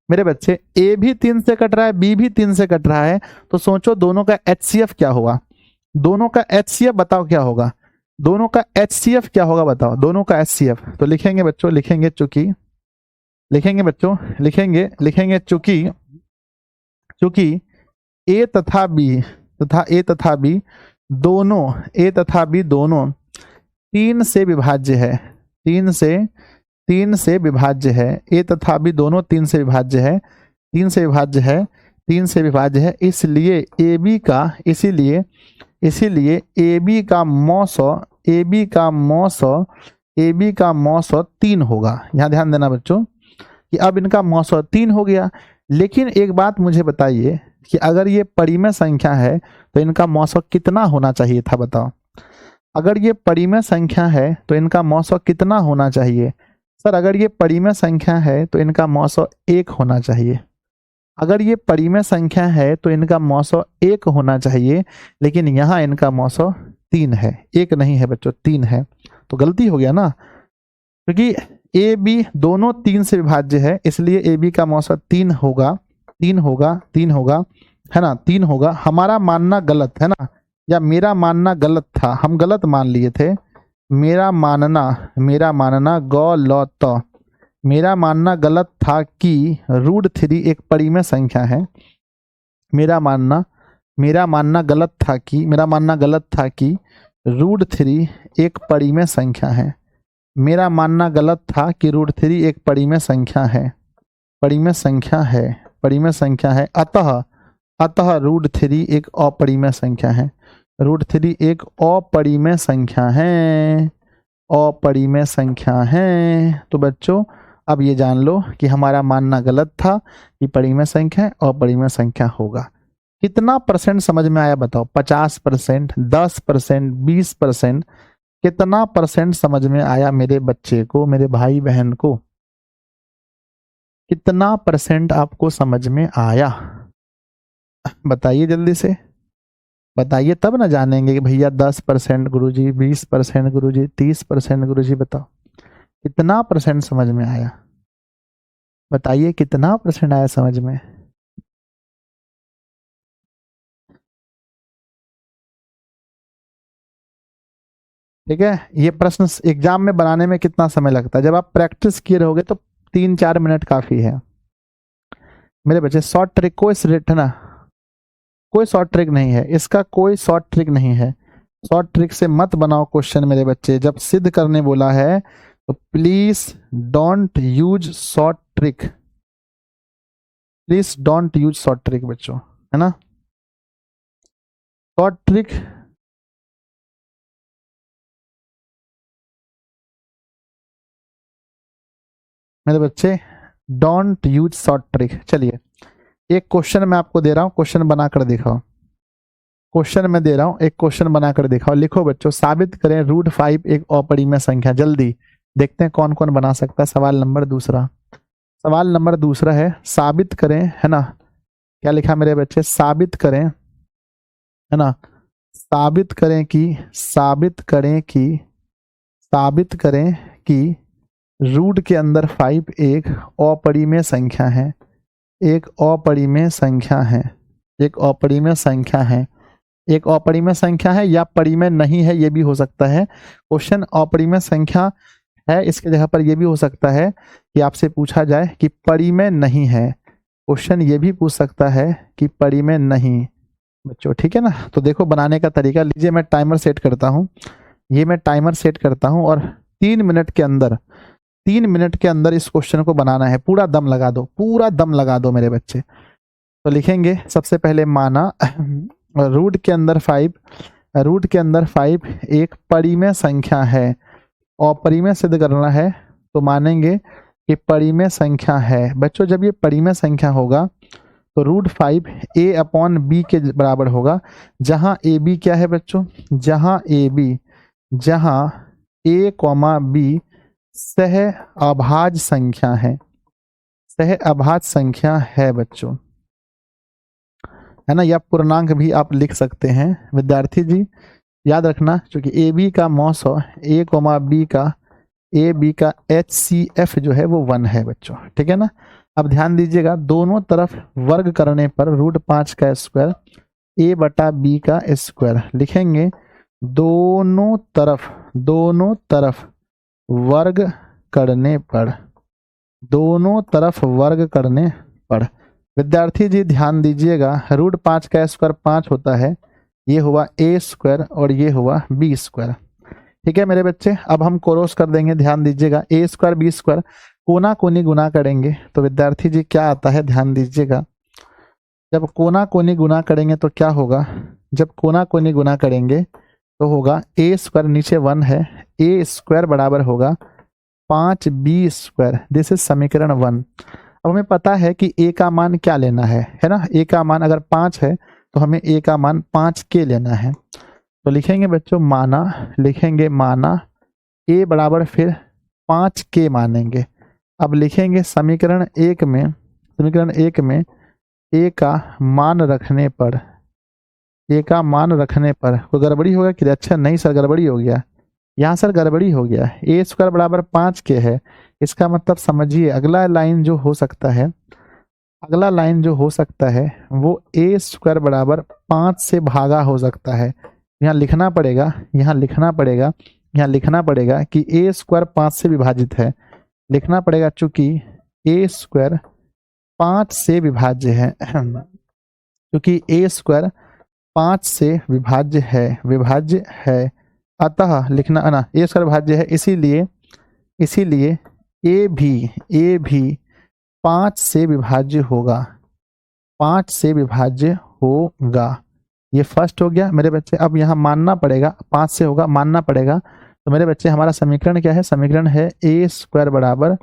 मेरे बच्चे a भी 3 से कट रहा है, b भी 3 से कट रहा है, तो सोचो दोनों का HCF क्या होगा, दोनों का HCF बताओ क्या होगा, दोनों का HCF क्या होगा बताओ, दोनों का HCF। तो लिखेंगे बच्चों, लिखेंगे चूंकि, लिखेंगे बच्चों, लिखेंगे चूंकि a तथा b दोनों, a तथा b दोनों 3 से विभाज्य है, 3 से विभाज्य है, a तथा b दोनों 3 से विभाज्य है, 3 से विभाज्य है, 3 से विभाज्य है, इसलिए ab का मौसौ 3 होगा। यहाँ ध्यान देना बच्चों कि अब इनका मौसौ 3 हो गया। लेकिन एक बात मुझे बताइए कि अगर ये परिमेय संख्या है तो इनका मौसौ कितना होना चाहिए था, बताओ। अगर ये परिमेय संख्या है तो इनका मौसौ कितना होना चाहिए, सर अगर ये परिमेय संख्या है तो इनका मौसौ 1 होना चाहिए, अगर ये परिमेय संख्या है तो इनका मौसौ 1 होना चाहिए, लेकिन यहाँ इनका मौसौ 3 है, 1 नहीं है बच्चों, 3 है। तो गलती हो गया ना, क्योंकि ए बी दोनों 3 से विभाज्य है, इसलिए ए बी का मौसौ 3 होगा, 3 होगा, 3 होगा। है ना, 3 होगा। हमारा मानना गलत है ना, या मेरा मानना गलत था, हम गलत मान लिए थे। मेरा मानना गौ लौ त, मेरा मानना गलत था कि √3 एक परिमेय संख्या है। मेरा मानना गलत था कि √3 एक परिमेय संख्या है। मेरा मानना गलत था कि √3 एक परिमेय संख्या है। अतः √3 एक अपरिमेय संख्या है। √3 एक अपरिमेय संख्या है। तो बच्चों अब ये जान लो कि हमारा मानना गलत था कि परिमेय संख्या है, अपरिमेय संख्या होगा। कितना परसेंट समझ में आया बताओ? 50%, 10%, 20%, कितना परसेंट समझ में आया मेरे बच्चे को, मेरे भाई बहन को? कितना परसेंट आपको समझ में आया? बताइए जल्दी से, बताइए, तब ना जानेंगे कि भैया 10% गुरुजी, 20% गुरुजी, 30% गुरुजी। बताओ कितना परसेंट समझ में आया? बताइए कितना परसेंट आया समझ में? ठीक है, ये प्रश्न एग्जाम में बनाने में कितना समय लगता है? जब आप प्रैक्टिस किए रहोगे तो 3-4 मिनट काफी है मेरे बच्चे। शॉर्ट ट्रिक कोई है ना, कोई शॉर्ट ट्रिक नहीं है इसका, कोई शॉर्ट ट्रिक नहीं है। शॉर्ट ट्रिक से मत बनाओ क्वेश्चन मेरे बच्चे। जब सिद्ध करने बोला है तो please don't use short trick, please don't use short trick बच्चों, है ना। शॉर्ट ट्रिक मेरे बच्चे, डोंट यूज शॉर्ट ट्रिक। चलिए एक क्वेश्चन मैं आपको दे रहा हूं, क्वेश्चन बनाकर दिखाओ। क्वेश्चन मैं दे रहा हूं, एक क्वेश्चन बनाकर दिखाओ। लिखो बच्चों, साबित करें √5 एक अपरिमेय संख्या। जल्दी देखते हैं कौन कौन बना सकता है। सवाल नंबर दूसरा है साबित करें, है ना। क्या लिखा मेरे बच्चे? साबित करें, है ना। साबित करें कि रूट के अंदर 5 एक अपरिमेय संख्या है। एक अपरिमेय संख्या है या परिमेय नहीं है, ये भी हो सकता है। क्वेश्चन अपरिमेय संख्या है, इसके जगह पर यह भी हो सकता है कि आपसे पूछा जाए कि परिमेय नहीं है। क्वेश्चन ये भी पूछ सकता है कि परिमेय नहीं बच्चों, ठीक है ना। तो देखो बनाने का तरीका, लीजिए मैं टाइमर सेट करता हूँ। ये मैं टाइमर सेट करता हूँ और 3 मिनट के अंदर इस क्वेश्चन को बनाना है। पूरा दम लगा दो मेरे बच्चे। तो लिखेंगे सबसे पहले माना रूट के अंदर 5 एक परिमेय संख्या है और परिमेय सिद्ध करना है तो मानेंगे कि परिमेय संख्या है। बच्चों जब ये परिमेय संख्या होगा तो √5 a/b के बराबर होगा, जहां ए बी क्या है बच्चों? जहां a, b सह अभाज्य संख्या है बच्चों, है ना। या पूर्णांक भी आप लिख सकते हैं विद्यार्थी जी। याद रखना क्योंकि ए बी का मॉस हो, a, b का HCF जो है वो 1 है बच्चों, ठीक है ना। अब ध्यान दीजिएगा, दोनों तरफ वर्ग करने पर √5 का स्क्वायर a/b का स्क्वायर लिखेंगे। दोनों तरफ वर्ग करने पर विद्यार्थी जी ध्यान दीजिएगा, √5 का स्क्वायर 5 होता है, ये हुआ a² और ये हुआ b², ठीक है मेरे बच्चे। अब हम क्रॉस कर देंगे, ध्यान दीजिएगा, a² b² कोना कोनी गुना करेंगे तो विद्यार्थी जी क्या आता है? ध्यान दीजिएगा, जब कोना कोनी गुना करेंगे तो क्या होगा? जब कोना कोनी गुना करेंगे तो होगा a² नीचे 1 है, a² बराबर होगा 5b²। दिस इज समीकरण 1। अब हमें पता है कि a का मान क्या लेना है ना। a का मान अगर 5 है तो हमें a का मान 5k लेना है। तो लिखेंगे बच्चों माना a बराबर फिर 5k मानेंगे। अब लिखेंगे समीकरण 1 में a का मान रखने पर कोई गड़बड़ी होगा कि? अच्छा नहीं सर गड़बड़ी हो गया, यहाँ सर गड़बड़ी हो गया। a² बराबर 5k है, इसका मतलब समझिए अगला लाइन जो हो सकता है अगला लाइन जो हो सकता है वो ए स्क्वायर बराबर 5 से भागा हो सकता है। यहाँ लिखना पड़ेगा, यहाँ लिखना पड़ेगा, यहाँ लिखना पड़ेगा कि ए स्क्वायर 5 से विभाजित है। लिखना पड़ेगा चूंकि ए स्क्वायर 5 से विभाज्य है, क्योंकि ए स्क्वायर 5 से विभाज्य है, अतः लिखना ना ए स्क्वायर विभाज्य है, इसीलिए ए भी 5 से विभाज्य होगा, 5 से विभाज्य होगा। ये फर्स्ट हो गया मेरे बच्चे। अब यहाँ मानना पड़ेगा 5 से होगा, मानना पड़ेगा। तो मेरे बच्चे हमारा समीकरण क्या है? समीकरण है ए स्क्वायर बराबर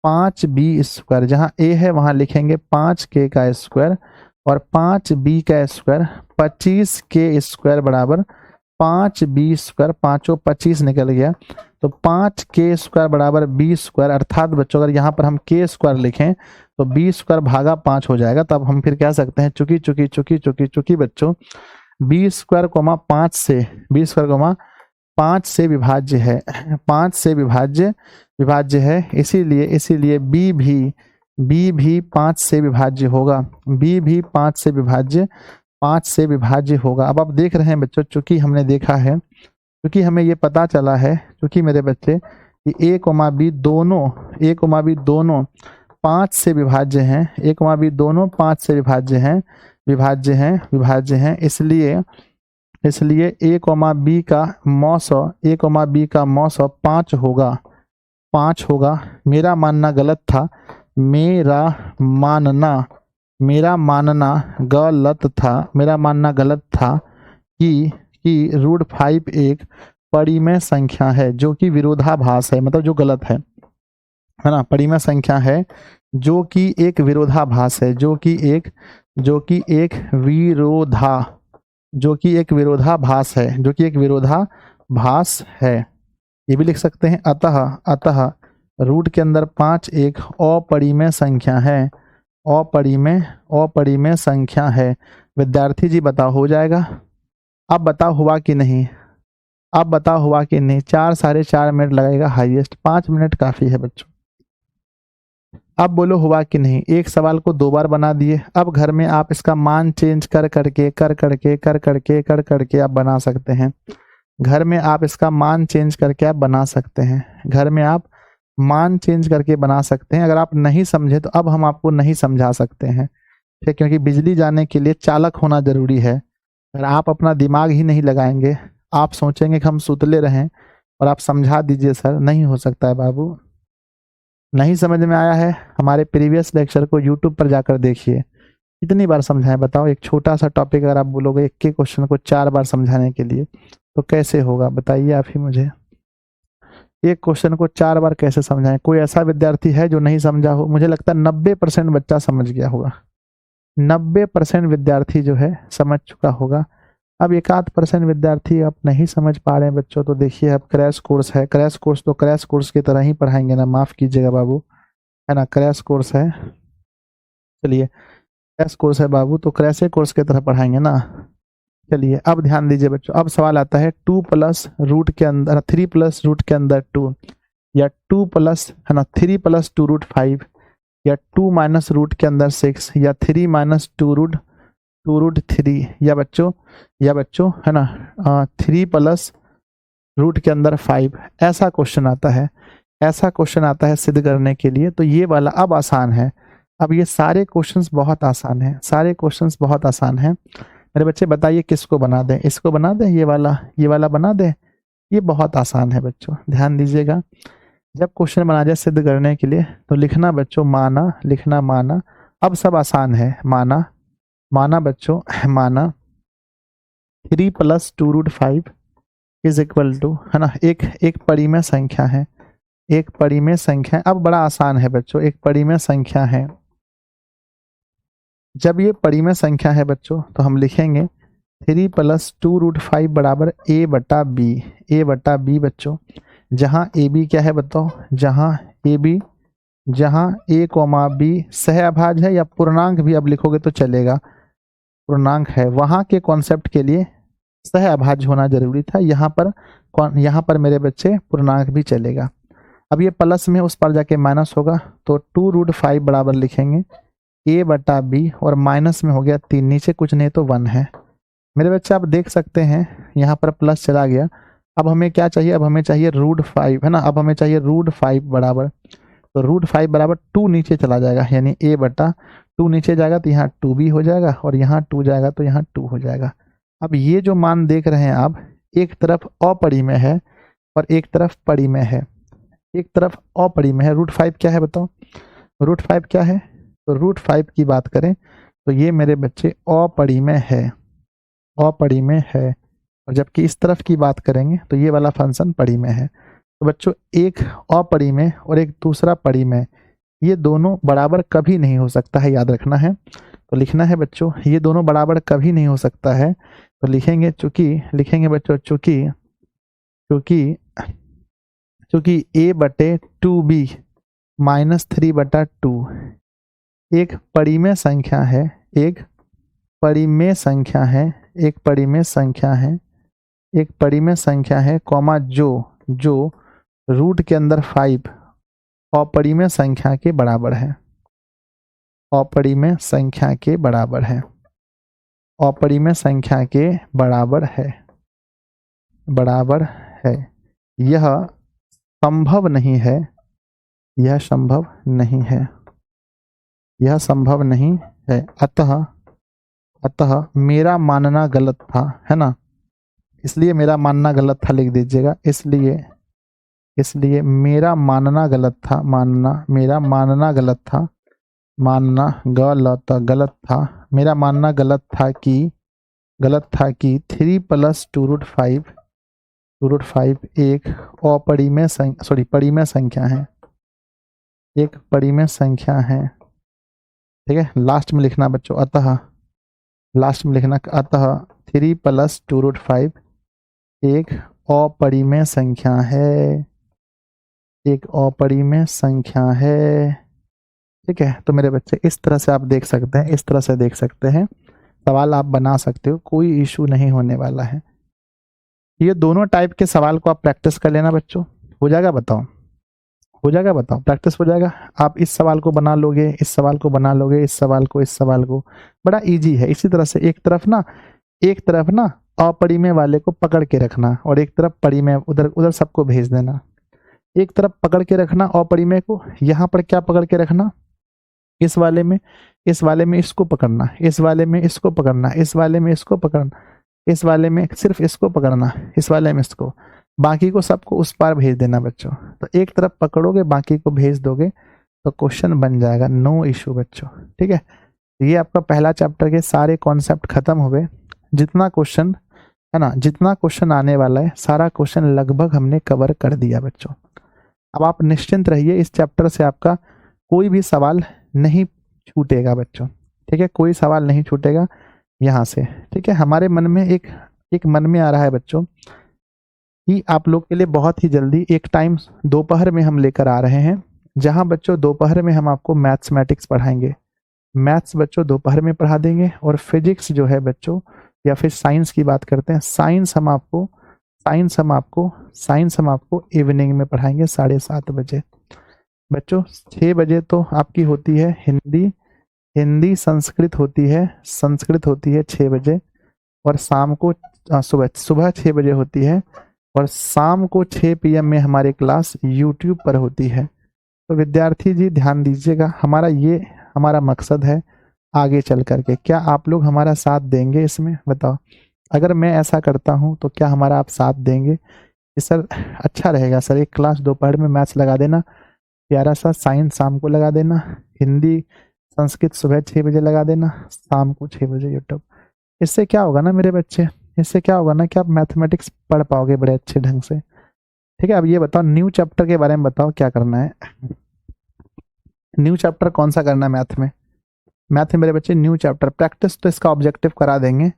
5b स्क्वायर। जहाँ ए है वहाँ लिखेंगे 5k का स्क्वायर और 5b का स्क्वायर, 25k स्क्वायर बराबर 5b स्क्वायर, 5 25 निकल गया। तो 5k स्क्वायर बराबर b स्क्वायर, अर्थात बच्चों अगर यहाँ पर हम k स्क्वायर लिखें तो b स्क्वायर भागा 5 हो जाएगा। तब हम फिर कह सकते हैं चूंकि बच्चों b स्क्वायर कोमा 5 से b स्क्वायर कोमा 5 से विभाज्य है, 5 से विभाज्य है, इसीलिए b भी 5 से विभाज्य होगा, b भी 5 से विभाज्य होगा। अब आप देख रहे हैं बच्चों, चूंकि हमने देखा है, क्योंकि हमें ये पता चला है, क्योंकि मेरे बच्चे कि a कोमा b दोनों 5 से विभाज्य हैं, a कोमा b दोनों 5 से विभाज्य हैं, इसलिए a कोमा b का मौसौ 5 होगा। मेरा मानना गलत था, मेरा मानना गलत था कि √5 एक परिमेय संख्या है जो कि विरोधाभास है, मतलब जो गलत है ना। परिमेय संख्या है जो कि एक विरोधाभास है, जो कि एक विरोधाभास है। ये भी लिख सकते हैं। अतः रूट के अंदर 5 एक अपरिमेय संख्या है। विद्यार्थी जी बताओ हो जाएगा? अब बताओ हुआ कि नहीं? 4 साढ़े 4 मिनट लगेगा हाईएस्ट, 5 मिनट काफी है बच्चों। अब बोलो हुआ कि नहीं? एक सवाल को 2 बार बना दिए। अब घर में आप इसका मान चेंज कर करके आप बना सकते हैं। घर में आप इसका मान चेंज करके आप बना सकते हैं। अगर आप नहीं समझे तो अब हम आपको नहीं समझा सकते हैं, ठीक, क्योंकि बिजली जाने के लिए चालक होना जरूरी है। अगर आप अपना दिमाग ही नहीं लगाएंगे, आप सोचेंगे कि हम सुतले रहें और आप समझा दीजिए सर, नहीं हो सकता है बाबू। नहीं समझ में आया है? हमारे प्रीवियस लेक्चर को यूट्यूब पर जाकर देखिए, कितनी बार समझाएं बताओ। एक छोटा सा टॉपिक अगर आप बोलोगे एक के क्वेश्चन को 4 बार समझाने के लिए तो कैसे होगा बताइए आप ही मुझे। एक क्वेश्चन को 4 बार कैसे समझाएं? कोई ऐसा विद्यार्थी है जो नहीं समझा हो? मुझे लगता है 90% बच्चा समझ गया होगा, 90% विद्यार्थी जो है समझ चुका होगा। अब 1-8% विद्यार्थी आप नहीं समझ पा रहे हैं बच्चों, तो देखिए अब क्रैश कोर्स है। क्रैश कोर्स की तरह ही पढ़ाएंगे ना, माफ कीजिएगा बाबू, है ना, क्रैश कोर्स है। चलिए क्रैश कोर्स है बाबू, तो क्रैश कोर्स की तरह पढ़ाएंगे ना। चलिए अब ध्यान दीजिए बच्चों। अब सवाल आता है 2 प्लस रूट के अंदर 3 प्लस रूट के अंदर 2, या 2 प्लस, है ना, 3 प्लस 2 रूट 5, या 2 माइनस रूट के अंदर 6, या 3 माइनस 2 रूट 3, या बच्चों है ना 3 प्लस रूट के अंदर 5। ऐसा क्वेश्चन आता है सिद्ध करने के लिए। तो ये वाला अब आसान है। अब ये सारे क्वेश्चंस बहुत आसान हैं, मेरे बच्चे बताइए किसको बना दें? इसको बना दें? ये वाला बना दें? ये बहुत आसान है बच्चों, ध्यान दीजिएगा। जब क्वेश्चन बना जाए सिद्ध करने के लिए तो लिखना बच्चों माना। अब सब आसान है। माना बच्चों, माना 3 plus 2 root 5 is equal to, है ना, एक परिमेय संख्या है, अब बड़ा आसान है बच्चों, एक परिमेय संख्या है। जब ये परिमेय संख्या है बच्चों तो हम लिखेंगे 3 प्लस 2 रूट 5 बराबर a बटा b बच्चों। जहाँ ए बी क्या है बताओ? जहाँ a कोमा b सहअभाज्य है, या पूर्णांक भी अब लिखोगे तो चलेगा, पूर्णांक है, वहाँ के कॉन्सेप्ट के लिए सहअभाज्य होना जरूरी था। यहाँ पर मेरे बच्चे पूर्णांक भी चलेगा। अब ये प्लस में उस पर जाके माइनस होगा, तो 2 रूट 5 बराबर लिखेंगे a बटा b और माइनस में हो गया 3, नीचे कुछ नहीं तो 1 है। मेरे बच्चे आप देख सकते हैं यहाँ पर प्लस चला गया। अब हमें क्या चाहिए, अब हमें चाहिए √5 है ना, अब हमें चाहिए √5 बराबर, तो √5 बराबर 2 नीचे चला जाएगा, यानी a बटा 2 नीचे जाएगा तो यहाँ 2b हो जाएगा और यहाँ 2 जाएगा तो यहाँ 2 हो जाएगा। अब ये जो मान देख रहे हैं आप, एक तरफ अपरिमेय है और एक तरफ परिमेय है। एक तरफ अपरिमेय है, √5 क्या है बताओ, √5 क्या है, तो √5 की बात करें तो ये मेरे बच्चे अपरिमेय है, अपरिमेय है। और जबकि इस तरफ की बात करेंगे तो ये वाला फंक्शन परिमेय है। तो बच्चों एक अपरिमेय और एक दूसरा परिमेय, ये दोनों बराबर कभी नहीं हो सकता है, याद रखना है। तो लिखना है बच्चों, ये दोनों बराबर कभी नहीं हो सकता है, तो लिखेंगे लिखेंगे बच्चों चूंकि a बटे 2b -3 बटा 2 एक परिमेय संख्या है, एक परिमेय संख्या है, एक परिमेय संख्या है, एक परिमेय संख्या है, कॉमा जो रूट के अंदर 5 अपरिमेय संख्या के बराबर है, अपरिमेय संख्या के बराबर है, अपरिमेय संख्या के बराबर है, बराबर है। यह संभव नहीं है, यह संभव नहीं है, यह संभव नहीं है। अतः मेरा मानना गलत था, है ना, इसलिए मेरा मानना गलत था लिख दीजिएगा, इसलिए मेरा मानना गलत था, मेरा मानना गलत था, गलत था, मेरा मानना गलत था कि 3 + 2√5 एक अपरिमेय परिमेय संख्या है, एक परिमेय संख्या है। ठीक है, लास्ट में लिखना बच्चों, लास्ट में लिखना अतः 3 + 2√5 एक अपरिमेय संख्या है, एक अपरिमेय संख्या है। ठीक है, तो मेरे बच्चे इस तरह से आप देख सकते हैं, इस तरह से देख सकते हैं, सवाल आप बना सकते हो, कोई इशू नहीं होने वाला है। ये दोनों टाइप के सवाल को आप प्रैक्टिस कर लेना बच्चों, हो जाएगा बताओ, हो जाएगा बताओ, प्रैक्टिस हो जाएगा। आप इस सवाल को बना लोगे, इस सवाल को बना लोगे, इस सवाल को, बड़ा इजी है। इसी तरह से एक तरफ ना अपरिमेय वाले को पकड़ के रखना और एक तरफ परिमेय, उधर सबको भेज देना। एक तरफ पकड़ के रखना अपरिमेय को, यहाँ पर क्या पकड़ के रखना, इस वाले में इसको पकड़ना, इस वाले में इसको पकड़ना, इस वाले में इसको पकड़ना, इस वाले में सिर्फ इसको पकड़ना, इस वाले में इसको, बाकी को सबको उस पार भेज देना बच्चों। तो एक तरफ पकड़ोगे बाकी को भेज दोगे तो क्वेश्चन बन जाएगा, नो इशू बच्चों। ठीक है, ये आपका पहला चैप्टर के सारे कॉन्सेप्ट खत्म हो गए। जितना क्वेश्चन है ना, जितना क्वेश्चन आने वाला है सारा क्वेश्चन लगभग हमने कवर कर दिया बच्चों। अब आप निश्चिंत रहिए, इस चैप्टर से आपका कोई भी सवाल नहीं छूटेगा बच्चों। ठीक है, कोई सवाल नहीं छूटेगा यहाँ से। ठीक है, हमारे मन में एक मन में आ रहा है बच्चों कि आप लोग के लिए बहुत ही जल्दी एक टाइम दोपहर में हम लेकर आ रहे हैं, जहाँ बच्चों दोपहर में हम आपको मैथमेटिक्स पढ़ाएंगे। मैथ्स बच्चों दोपहर में पढ़ा देंगे और फिजिक्स जो है बच्चों, या फिर साइंस की बात करते हैं, साइंस हम आपको इवनिंग में पढ़ाएंगे 7:30 बजे बच्चों। 6 बजे तो आपकी होती है हिंदी संस्कृत होती है 6 बजे, और शाम को सुबह 6 बजे होती है, और शाम को 6 PM में हमारी क्लास यूट्यूब पर होती है। तो विद्यार्थी जी ध्यान दीजिएगा, हमारा मकसद है आगे चल करके, क्या आप लोग हमारा साथ देंगे इसमें बताओ। अगर मैं ऐसा करता हूं तो क्या हमारा आप साथ देंगे कि सर अच्छा रहेगा सर, एक क्लास दोपहर में मैथ्स लगा देना, प्यारा सा साइंस शाम को लगा देना, हिंदी संस्कृत सुबह 6 बजे लगा देना, शाम को 6 बजे यूट्यूब। इससे क्या होगा ना मेरे बच्चे, इससे क्या होगा ना कि आप मैथमेटिक्स पढ़ पाओगे बड़े अच्छे ढंग से। ठीक है, अब ये बताओ न्यू चैप्टर के बारे में बताओ, क्या करना है, न्यू चैप्टर कौन सा करना है मैथ में मेरे बच्चे, न्यू चैप्टर प्रैक्टिस तो इसका ऑब्जेक्टिव करा देंगे।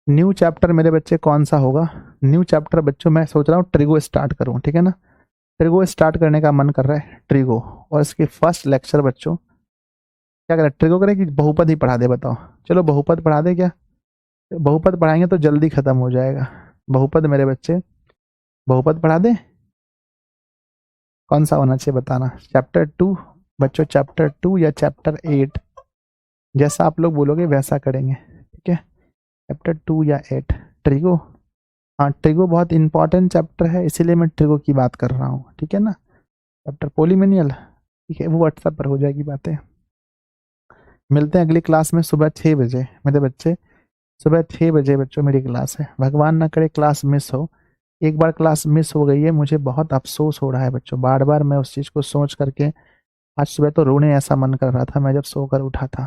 न्यू चैप्टर मेरे बच्चे कौन सा होगा, न्यू चैप्टर बच्चों मैं सोच रहा हूँ ट्रिगो स्टार्ट करूँ। ठीक है ना, ट्रिगो स्टार्ट करने का मन कर रहा है, ट्रिगो। और इसकी फर्स्ट लेक्चर बच्चों क्या करें, ट्रिगो करें कि बहुपद ही पढ़ा दे बताओ। चलो बहुपद पढ़ा दे, क्या बहुपद पढ़ाएंगे तो जल्दी खत्म हो जाएगा। बहुपद मेरे बच्चे, बहुपद पढ़ा दे, कौन सा होना चाहिए बताना, चैप्टर 2 बच्चों, चैप्टर 2 या चैप्टर 8। जैसा आप लोग बोलोगे वैसा करेंगे, ठीक है। चैप्टर 2 या 8 ट्रिगो। हाँ, ट्रिगो बहुत इंपॉर्टेंट चैप्टर है, इसीलिए मैं ट्रिगो की बात कर रहा हूँ, ठीक है ना। चैप्टर पोलिमिनियल, ठीक है, वो व्हाट्सएप पर हो जाएगी बातें। मिलते हैं अगली क्लास में सुबह 6 बजे मेरे बच्चे। सुबह 6 बजे बच्चों मेरी क्लास है, भगवान ना करे क्लास मिस हो। एक बार क्लास मिस हो गई है, मुझे बहुत अफसोस हो रहा है बच्चों, बार बार मैं उस चीज़ को सोच करके आज सुबह तो रोने ऐसा मन कर रहा था मैं जब सोकर उठा था।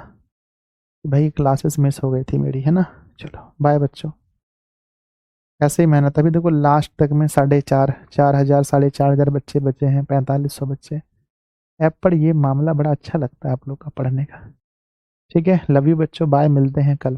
भाई क्लासेस मिस हो गई थी मेरी, है ना। चलो बाय बच्चों। ऐसे ही मेहनत, अभी देखो लास्ट तक में 4,500 4,500 बच्चे बचे हैं, 4,500 बच्चे। ऐप पर ये मामला बड़ा अच्छा लगता है आप लोग का पढ़ने का। ठीक है, लव यू बच्चों, बाय, मिलते हैं कल।